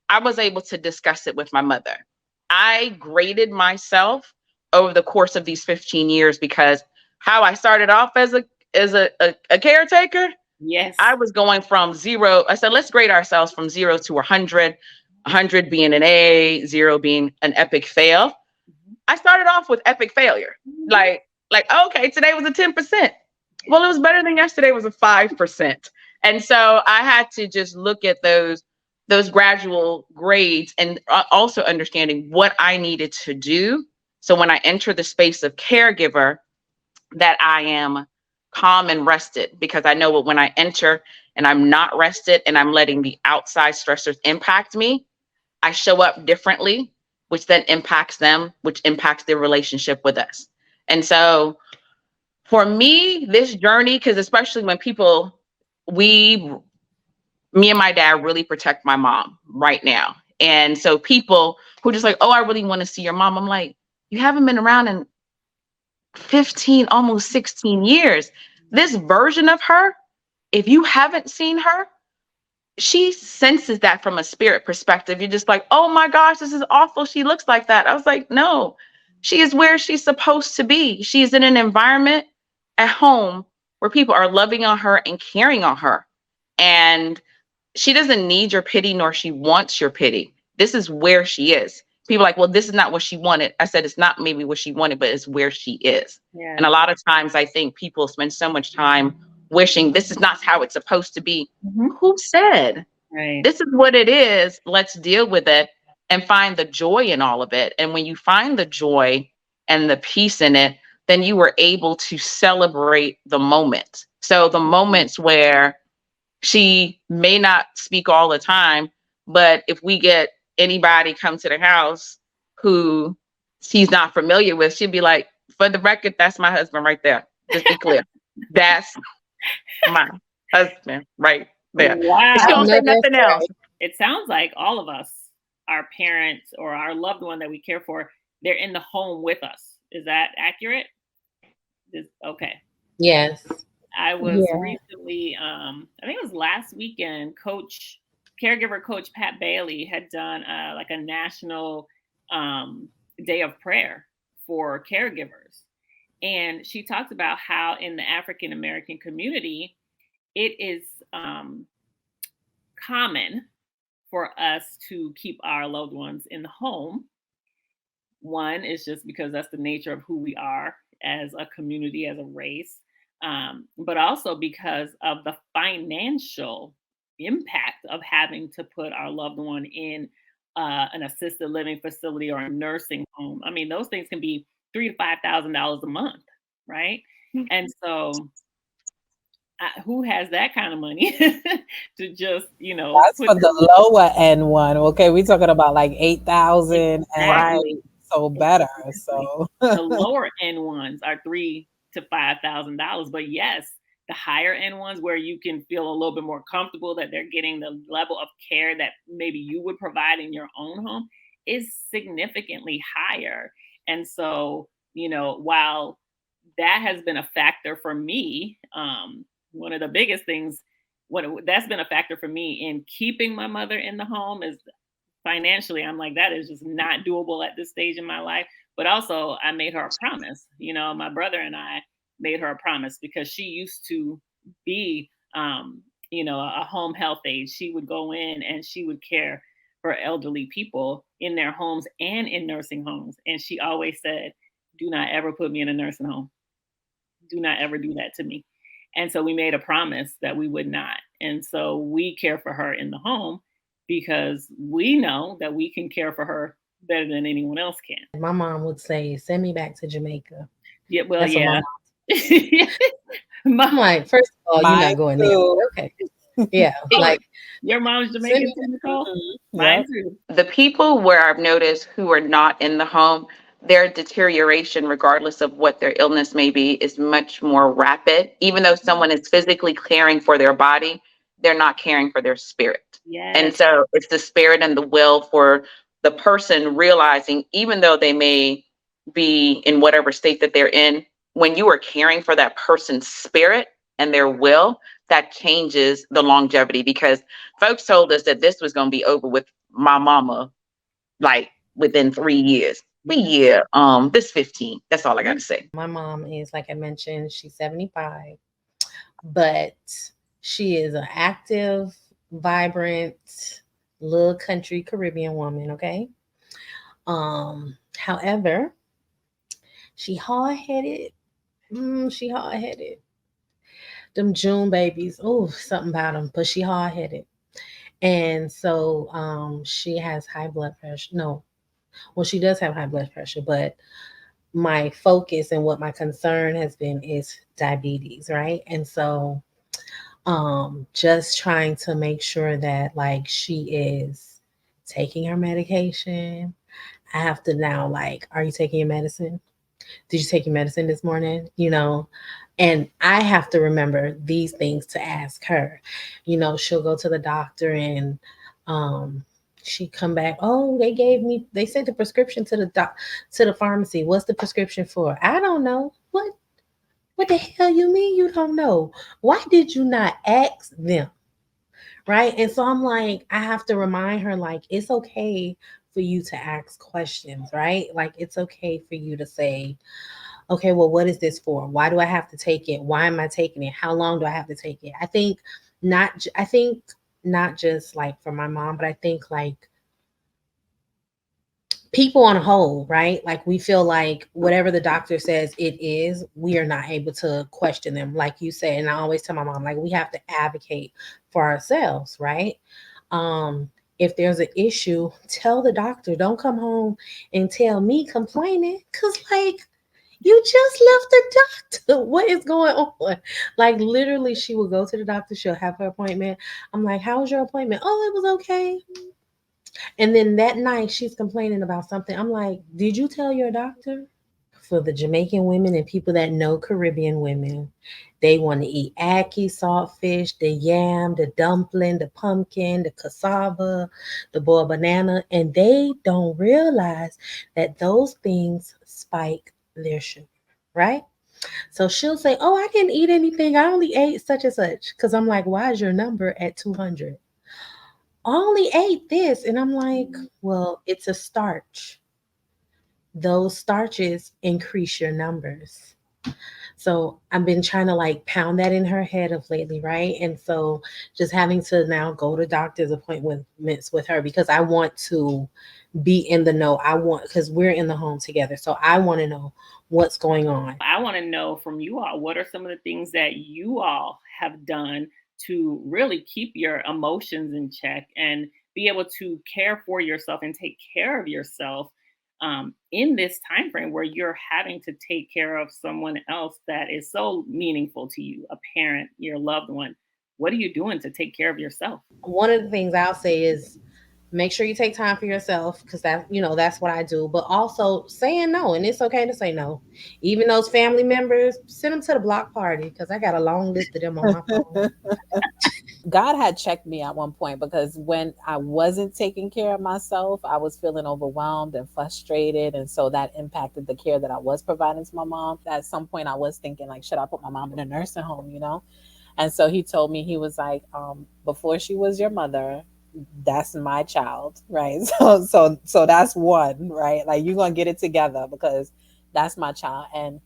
I was able to discuss it with my mother. I graded myself over the course of these 15 years because how I started off as a caretaker, Yes. I was going from 0. I said, let's grade ourselves from 0 to 100, 100 being an A, 0 being an epic fail. I started off with epic failure. Like, okay, today was a 10%. Well, it was better than yesterday was a 5%. And so I had to just look at those gradual grades and also understanding what I needed to do. So when I enter the space of caregiver, that I am calm and rested, because I know what when I enter and I'm not rested and I'm letting the outside stressors impact me, I show up differently, which then impacts them, which impacts their relationship with us. And so for me, this journey, because especially when people, me and my dad really protect my mom right now. And so people who just like, oh, I really want to see your mom. I'm like, you haven't been around in 15, almost 16 years. This version of her, if you haven't seen her, she senses that from a spirit perspective. You're just like, oh my gosh, this is awful. She looks like that. I was like, no, she is where she's supposed to be. She's in an environment at home where people are loving on her and caring on her. And she doesn't need your pity, nor she wants your pity. This is where she is. People are like, well, this is not what she wanted. I said, it's not maybe what she wanted, but it's where she is. Yeah. And a lot of times I think people spend so much time wishing this is not how it's supposed to be. Who said? Right. This is what it is. Let's deal with it and find the joy in all of it. And when you find the joy and the peace in it, then you were able to celebrate the moment. So the moments where she may not speak all the time, but if we get anybody come to the house who she's not familiar with, she'd be like, for the record, that's my husband right there. Just be clear. That's my husband right there. Wow. She don't say nothing else. It sounds like all of us, our parents or our loved one that we care for, they're in the home with us. Is that accurate? Okay. Yes. I was recently, I think it was last weekend, caregiver coach Pat Bailey had done like a national day of prayer for caregivers. And she talked about how in the African American community, it is common for us to keep our loved ones in the home. One is just because that's the nature of who we are as a community, as a race, but also because of the financial impact of having to put our loved one in an assisted living facility or a nursing home. I mean, those things can be $3,000 to $5,000 a month, right? And so who has that kind of money to just, that's for the lower end one. Okay, we're talking about like 8,000 and so better. So the lower end ones are $3,000 to $5,000, but yes, the higher end ones where you can feel a little bit more comfortable that they're getting the level of care that maybe you would provide in your own home is significantly higher. And so, while that has been a factor for me, one of the biggest things that's been a factor for me in keeping my mother in the home is financially. I'm like, that is just not doable at this stage in my life. But also, I made her a promise. My brother and I made her a promise because she used to be, a home health aide. She would go in and she would care for elderly people in their homes and in nursing homes. And she always said, "Do not ever put me in a nursing home. Do not ever do that to me." And so we made a promise that we would not. And so we care for her in the home because we know that we can care for her better than anyone else can. My mom would say, "Send me back to Jamaica." Yeah, well, That's what my yeah. I'm My, like, first of all, you're Mine not going there. too. Okay. Yeah. oh, Like, your mom's send Jamaican me too, Nicole? Mine Yep. too. The people where I've noticed who are not in the home, their deterioration, regardless of what their illness may be, is much more rapid. Even though someone is physically caring for their body, they're not caring for their spirit. And Yes. so it's the spirit and the will for the person realizing, even though they may be in whatever state that they're in, when you are caring for that person's spirit and their will, that changes the longevity, because folks told us that this was going to be over with my mama like within 3 years. This 15. That's all I got to say. my mom is, like I mentioned, she's 75, but she is an active, vibrant, little country Caribbean woman, okay? However, she hard headed. She hard headed. Them June babies, oh, something about them, but she hard headed. And so she has high blood pressure. No, well, she does have high blood pressure, but my focus and what my concern has been is diabetes, right? And so just trying to make sure that like she is taking her medication. I have to now like, are you taking your medicine? Did you take your medicine this morning? And I have to remember these things to ask her. She'll go to the doctor and um she come back, oh, they sent the prescription to the pharmacy. What's the prescription for? I don't know. What the hell you mean you don't know? Why did you not ask them? Right? And so I'm like, I have to remind her, like, it's okay for you to ask questions, right? Like, it's okay for you to say, okay, well, what is this for? Why do I have to take it? Why am I taking it? How long do I have to take it? I think not just like for my mom, but I think like people on a whole, right? Like we feel like whatever the doctor says it is, we are not able to question them, like you said. And I always tell my mom, like, we have to advocate for ourselves, right? If there's an issue, tell the doctor. Don't come home and tell me complaining, because like you just left the doctor. What is going on? Like literally, she will go to the doctor. She'll have her appointment. I'm like, how was your appointment? Oh, it was okay. And then that night, she's complaining about something. I'm like, did you tell your doctor? For the Jamaican women and people that know Caribbean women, they want to eat ackee, saltfish, the yam, the dumpling, the pumpkin, the cassava, the boiled banana, and they don't realize that those things spike their sugar, right? So she'll say, "Oh, I didn't eat anything. I only ate such and such." Because I'm like, "Why is your number at 200?" I only ate this. And I'm like, well, it's a starch. Those starches increase your numbers. So I've been trying to like pound that in her head of lately, right? And so just having to now go to doctor's appointments with her because I want to be in the know. Because we're in the home together. So I want to know what's going on. I want to know from you all, what are some of the things that you all have done to really keep your emotions in check and be able to care for yourself and take care of yourself in this time frame where you're having to take care of someone else that is so meaningful to you, a parent, your loved one. What are you doing to take care of yourself? One of the things I'll say is make sure you take time for yourself because that's what I do, but also saying no. And it's okay to say no. Even those family members, send them to the block party because I got a long list of them on my phone. God had checked me at one point because when I wasn't taking care of myself, I was feeling overwhelmed and frustrated. And so that impacted the care that I was providing to my mom. At some point, I was thinking, like, should I put my mom in a nursing home, And so he told me, he was like, before she was your mother, that's my child, right? So that's one, right? Like you're gonna get it together because that's my child. And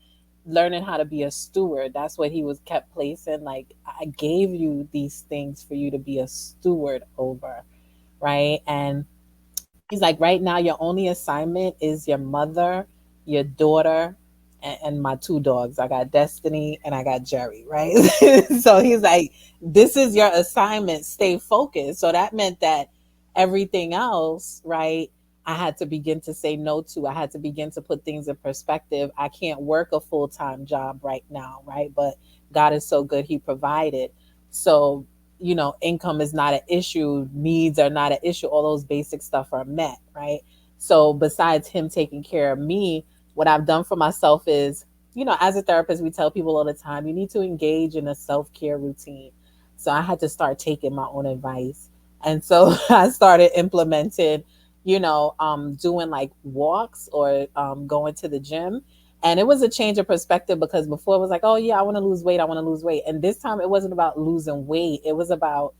learning how to be a steward, that's what he was kept placing. Like, I gave you these things for you to be a steward over, right? And he's like, right now, your only assignment is your mother, your daughter, and my two dogs. I got Destiny and I got Jerry, right? So he's like, this is your assignment. Stay focused. So that meant that everything else, right? I had to begin to say no to. I had to begin to put things in perspective. I can't work a full time job right now, right? But God is so good, He provided. So income is not an issue, needs are not an issue, all those basic stuff are met, right? So besides him taking care of me, what I've done for myself is, as a therapist, we tell people all the time, you need to engage in a self-care routine. So I had to start taking my own advice. And so I started implementing, doing like walks or going to the gym. And it was a change of perspective because before it was like, oh yeah, I want to lose weight. I want to lose weight. And this time it wasn't about losing weight. It was about,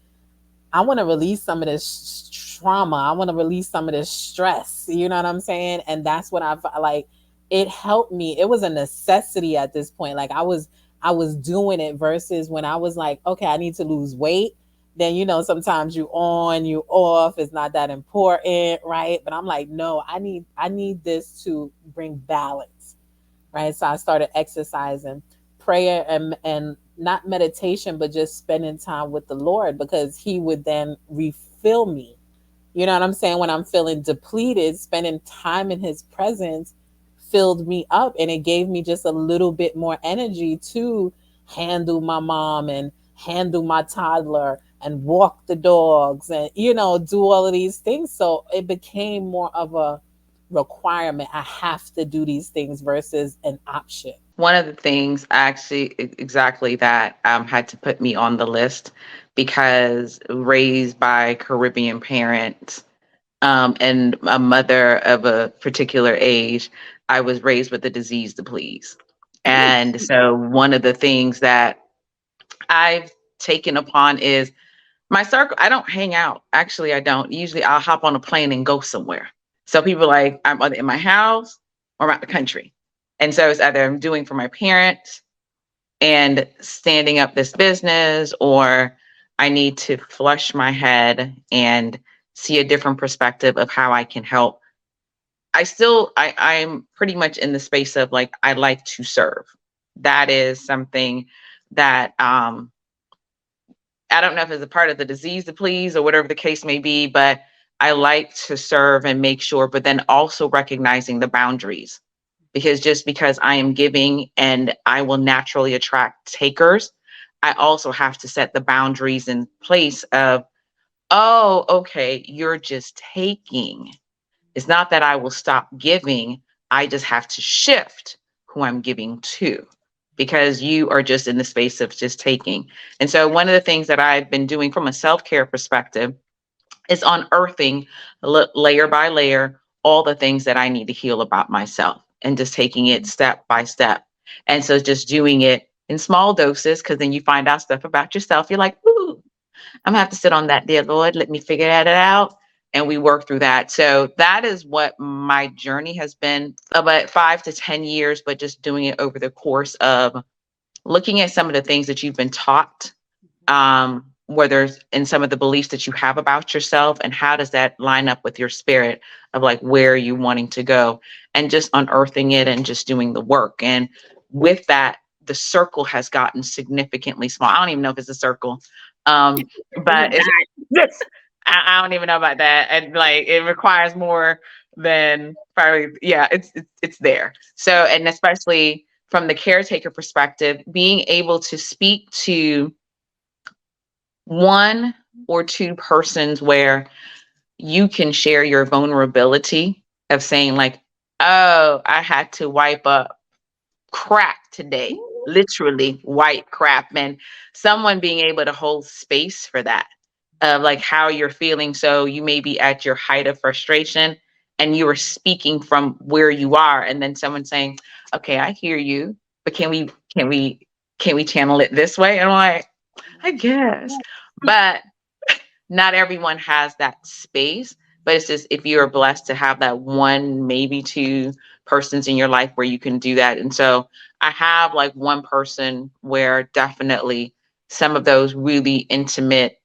I want to release some of this trauma. I want to release some of this stress. You know what I'm saying? And that's what I've like, it helped me. It was a necessity at this point. Like I was doing it versus when I was like, okay, I need to lose weight. Then, sometimes you on, you off. It's not that important. Right. But I'm like, no, I need this to bring balance, right? So I started exercising, prayer, and not meditation, but just spending time with the Lord because He would then refill me. You know what I'm saying? When I'm feeling depleted, spending time in His presence filled me up, and it gave me just a little bit more energy to handle my mom and handle my toddler and walk the dogs and do all of these things. So it became more of a requirement. I have to do these things versus an option. One of the things actually exactly that had to put me on the list because raised by Caribbean parents and a mother of a particular age, I was raised with a disease to please. And so one of the things that I've taken upon is my circle. I don't hang out. Actually, I don't. Usually I'll hop on a plane and go somewhere. So people are like, I'm either in my house or I'm out the country. And so it's either I'm doing for my parents and standing up this business, or I need to flush my head and see a different perspective of how I can help. I'm pretty much in the space of like, I like to serve. That is something that I don't know if it's a part of the disease to please or whatever the case may be, but I like to serve and make sure, but then also recognizing the boundaries. Because just because I am giving and I will naturally attract takers, I also have to set the boundaries in place of, oh, okay, you're just taking. It's not that I will stop giving. I just have to shift who I'm giving to because you are just in the space of just taking. And so, one of the things that I've been doing from a self care perspective is unearthing layer by layer all the things that I need to heal about myself and just taking it step by step. And so, just doing it in small doses because then you find out stuff about yourself. You're like, ooh, I'm gonna have to sit on that, dear Lord. Let me figure that out. And we work through that. So that is what my journey has been about 5 to 10 years, but just doing it over the course of looking at some of the things that you've been taught, whether in some of the beliefs that you have about yourself, and how does that line up with your spirit of like where are you wanting to go, and just unearthing it and just doing the work. And with that, the circle has gotten significantly small. I don't even know if it's a circle, but it's yes. I don't even know about that, and like it requires more than probably. Yeah, it's there. So, and especially from the caretaker perspective, being able to speak to one or two persons where you can share your vulnerability of saying like, oh, I had to wipe up crap today, literally white crap, and someone being able to hold space for that of like how you're feeling. So you may be at your height of frustration and you are speaking from where you are, and then someone saying, okay, I hear you, but can we channel it this way? And I'm like, I guess. But not everyone has that space, but it's just if you're blessed to have that one, maybe two persons in your life where you can do that. And so I have like one person where definitely some of those really intimate,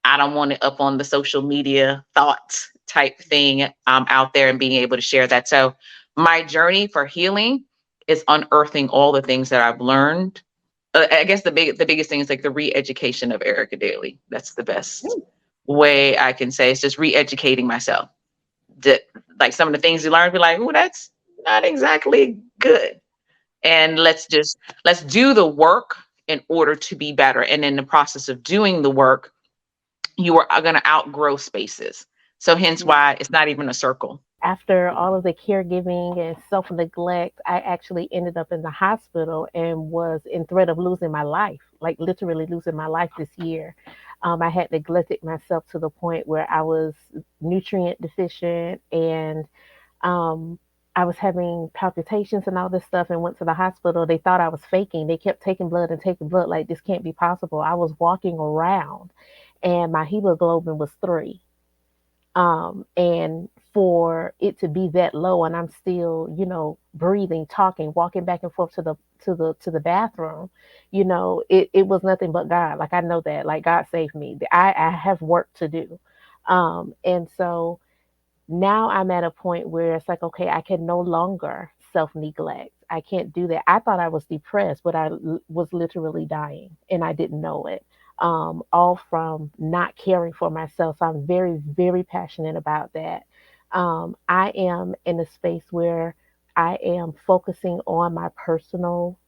I don't want it up on the social media thoughts type thing out there and being able to share that. So my journey for healing is unearthing all the things that I've learned. I guess the biggest thing is like the re-education of Erica Daly. That's the best way I can say. It's just re-educating myself. Like some of the things you learn, be like, oh, that's not exactly good. And let's do the work in order to be better. And in the process of doing the work, you are going to outgrow spaces. So hence why it's not even a circle. After all of the caregiving and self neglect, I actually ended up in the hospital and was in threat of losing my life, like literally losing my life this year. I had neglected myself to the point where I was nutrient deficient, and um, I was having palpitations and all this stuff, and went to the hospital. They thought I was faking. They kept taking blood and taking blood, like this can't be possible. I was walking around and my hemoglobin was 3. And for it to be that low, and I'm still, breathing, talking, walking back and forth to the bathroom, it was nothing but God. Like I know that, like God saved me. I have work to do. And so now I'm at a point where it's like, okay, I can no longer self neglect. I can't do that. I thought I was depressed, but was literally dying and I didn't know it. All from not caring for myself. So I'm very, very passionate about that. I am in a space where I am focusing on my personal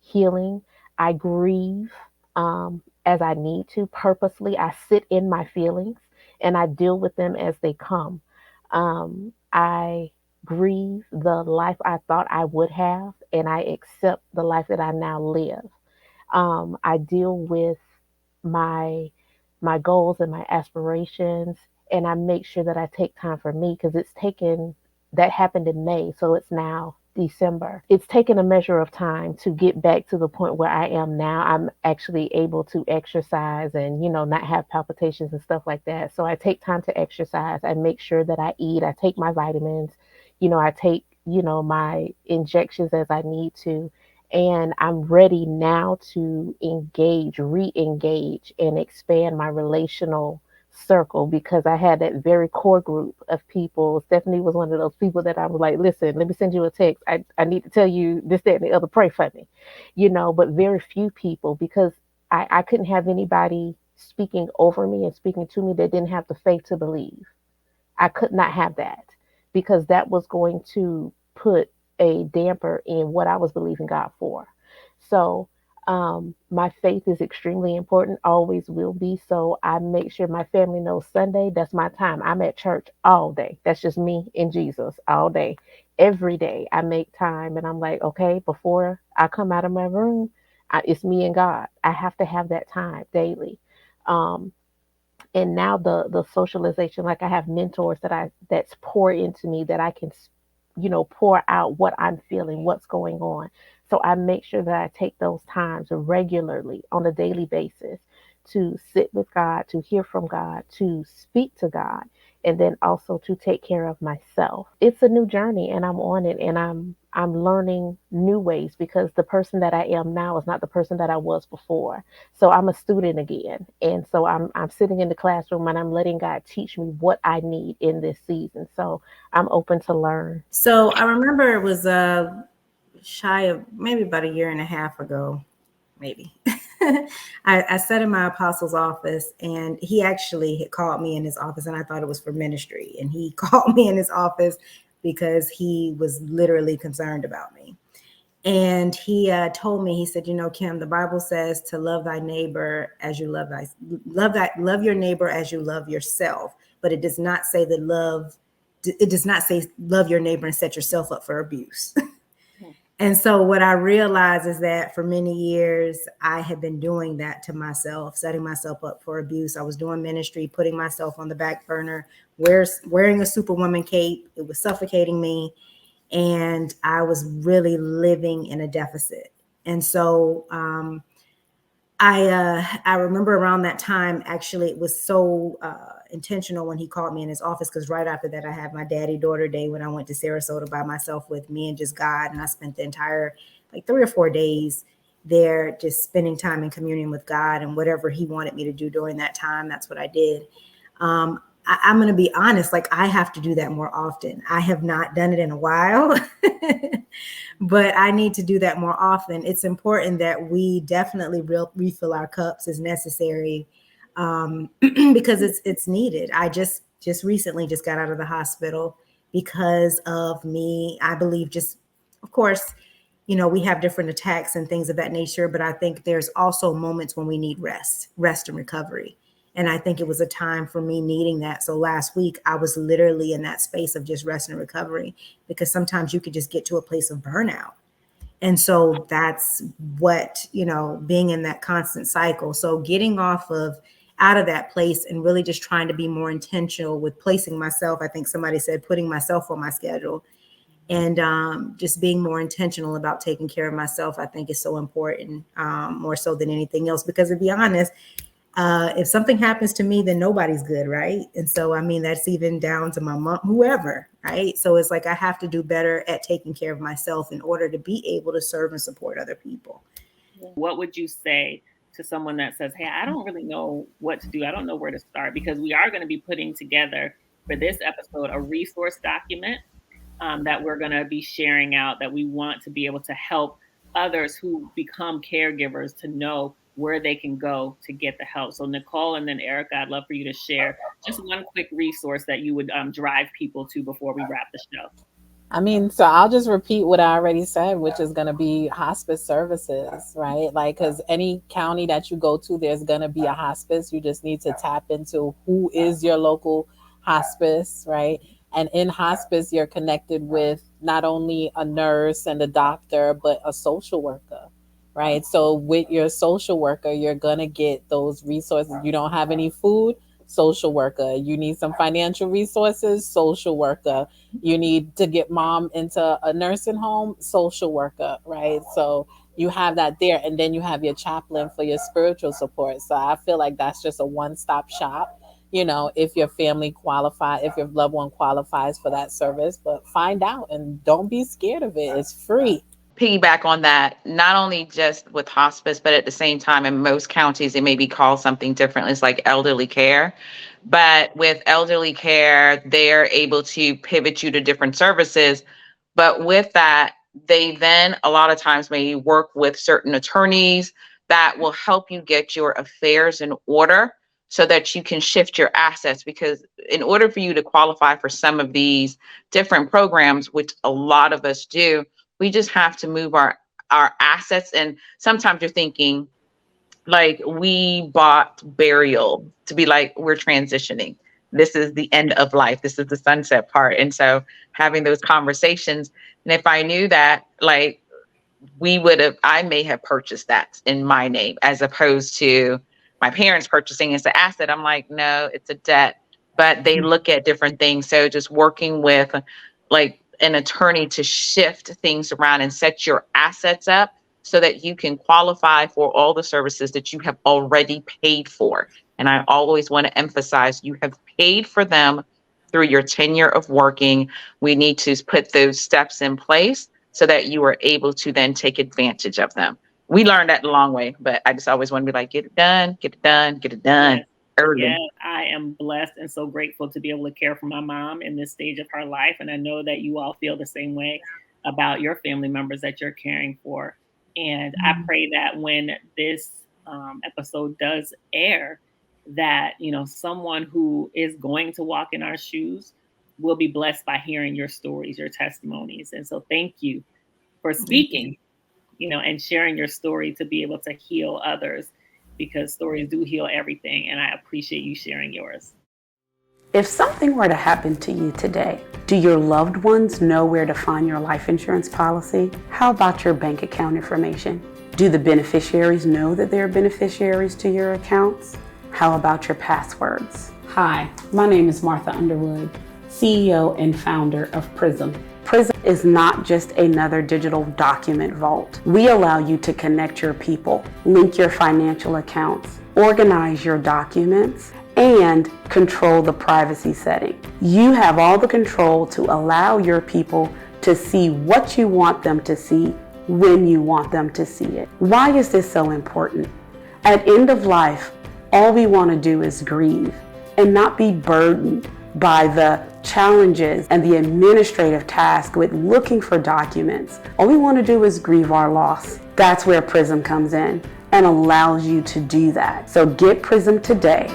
healing. I grieve as I need to purposely. I sit in my feelings and I deal with them as they come. I grieve the life I thought I would have, and I accept the life that I now live. I deal with my my goals and my aspirations, and I make sure that I take time for me because it's taken that happened in May, so it's now December. It's taken a measure of time to get back to the point where I am now. I'm actually able to exercise and, not have palpitations and stuff like that. So I take time to exercise. I make sure that I eat. I take my vitamins. I take, my injections as I need to. And I'm ready now to re-engage, and expand my relational circle because I had that very core group of people. Stephanie was one of those people that I was like, listen, let me send you a text. I need to tell you this, that, and the other. Pray for me, but very few people because I couldn't have anybody speaking over me and speaking to me that didn't have the faith to believe. I could not have that because that was going to put a damper in what I was believing God for. So my faith is extremely important, always will be. So I make sure my family knows Sunday, that's my time. I'm at church all day. That's just me and Jesus all day. Every day I make time and I'm like, okay, before I come out of my room, it's me and God. I have to have that time daily. Um, and now the socialization, like I have mentors that's pour into me that I can pour out what I'm feeling, what's going on. So I make sure that I take those times regularly on a daily basis to sit with God, to hear from God, to speak to God, and then also to take care of myself. It's a new journey and I'm on it, and I'm learning new ways because the person that I am now is not the person that I was before. So I'm a student again. And so I'm sitting in the classroom and I'm letting God teach me what I need in this season. So I'm open to learn. So I remember it was shy of maybe about a year and a half ago, maybe. I sat in my apostle's office and he actually had called me in his office, and I thought it was for ministry. And he called me in his office because he was literally concerned about me. And he told me, he said, Kim, the Bible says to love thy neighbor as you love your neighbor as you love yourself. But it does not say love your neighbor and set yourself up for abuse. And so what I realized is that for many years, I had been doing that to myself, setting myself up for abuse. I was doing ministry, putting myself on the back burner, wearing a superwoman cape. It was suffocating me. And I was really living in a deficit. And so I remember around that time, actually, it was so intentional when he called me in his office, because right after that, I had my daddy-daughter day when I went to Sarasota by myself with me and just God. And I spent the entire, like 3 or 4 days there, just spending time in communion with God, and whatever he wanted me to do during that time, that's what I did. I'm going to be honest, like I have to do that more often. I have not done it in a while, but I need to do that more often. It's important that we definitely refill our cups as necessary, because it's needed. I just recently just got out of the hospital because of me. I believe just, of course, we have different attacks and things of that nature, but I think there's also moments when we need rest and recovery. And I think it was a time for me needing that. So last week, I was literally in that space of just rest and recovery, because sometimes you could just get to a place of burnout. And so that's what, being in that constant cycle. So getting out of that place and really just trying to be more intentional with placing myself, I think somebody said, putting myself on my schedule, and just being more intentional about taking care of myself, I think is so important, more so than anything else. Because to be honest, if something happens to me, then nobody's good, right? And so, I mean, that's even down to my mom, whoever, right? So it's like I have to do better at taking care of myself in order to be able to serve and support other people. What would you say to someone that says, hey, I don't really know what to do. I don't know where to start, because we are going to be putting together for this episode a resource document that we're going to be sharing out, that we want to be able to help others who become caregivers to know where they can go to get the help. So Nicole and then Erica, I'd love for you to share just one quick resource that you would drive people to before we wrap the show. I mean, so I'll just repeat what I already said, which is going to be hospice services, right? Like, because any county that you go to, there's going to be a hospice. You just need to tap into who is your local hospice, right? And in hospice, you're connected with not only a nurse and a doctor, but a social worker, right? So with your social worker, you're going to get those resources. You don't have any food, social worker. You need some financial resources, social worker. You need to get mom into a nursing home, social worker, right? So you have that there. And then you have your chaplain for your spiritual support. So I feel like that's just a one-stop shop, if your family if your loved one qualifies for that service. But find out and don't be scared of it. It's free. Piggyback on that, not only just with hospice, but at the same time, in most counties, it may be called something different. It's like elderly care. But with elderly care, they're able to pivot you to different services. But with that, they then a lot of times may work with certain attorneys that will help you get your affairs in order so that you can shift your assets. Because in order for you to qualify for some of these different programs, which a lot of us do, we just have to move our assets. And sometimes you're thinking, like, we bought burial to be like, we're transitioning. This is the end of life. This is the sunset part. And so having those conversations, and if I knew that, like, I may have purchased that in my name as opposed to my parents purchasing as an asset. I'm like, no, it's a debt. But they look at different things. So just working with like an attorney to shift things around and set your assets up so that you can qualify for all the services that you have already paid for. And I always want to emphasize, you have paid for them through your tenure of working. We need to put those steps in place so that you are able to then take advantage of them. We learned that the long way, but I just always want to be like, get it done, get it done, get it done. Yes. Early. Yes, I am blessed and so grateful to be able to care for my mom in this stage of her life. And I know that you all feel the same way about your family members that you're caring for. And I pray that when this episode does air, that, someone who is going to walk in our shoes will be blessed by hearing your stories, your testimonies. And so thank you for speaking, and sharing your story to be able to heal others, because stories do heal everything. And I appreciate you sharing yours. If something were to happen to you today, do your loved ones know where to find your life insurance policy? How about your bank account information? Do the beneficiaries know that they're beneficiaries to your accounts? How about your passwords? Hi, my name is Martha Underwood, CEO and founder of Prism. Prism is not just another digital document vault. We allow you to connect your people, link your financial accounts, organize your documents, and control the privacy setting. You have all the control to allow your people to see what you want them to see when you want them to see it. Why is this so important? At end of life, all we want to do is grieve and not be burdened by the challenges and the administrative task with looking for documents. All we want to do is grieve our loss. That's where Prism comes in and allows you to do that. So get Prism today.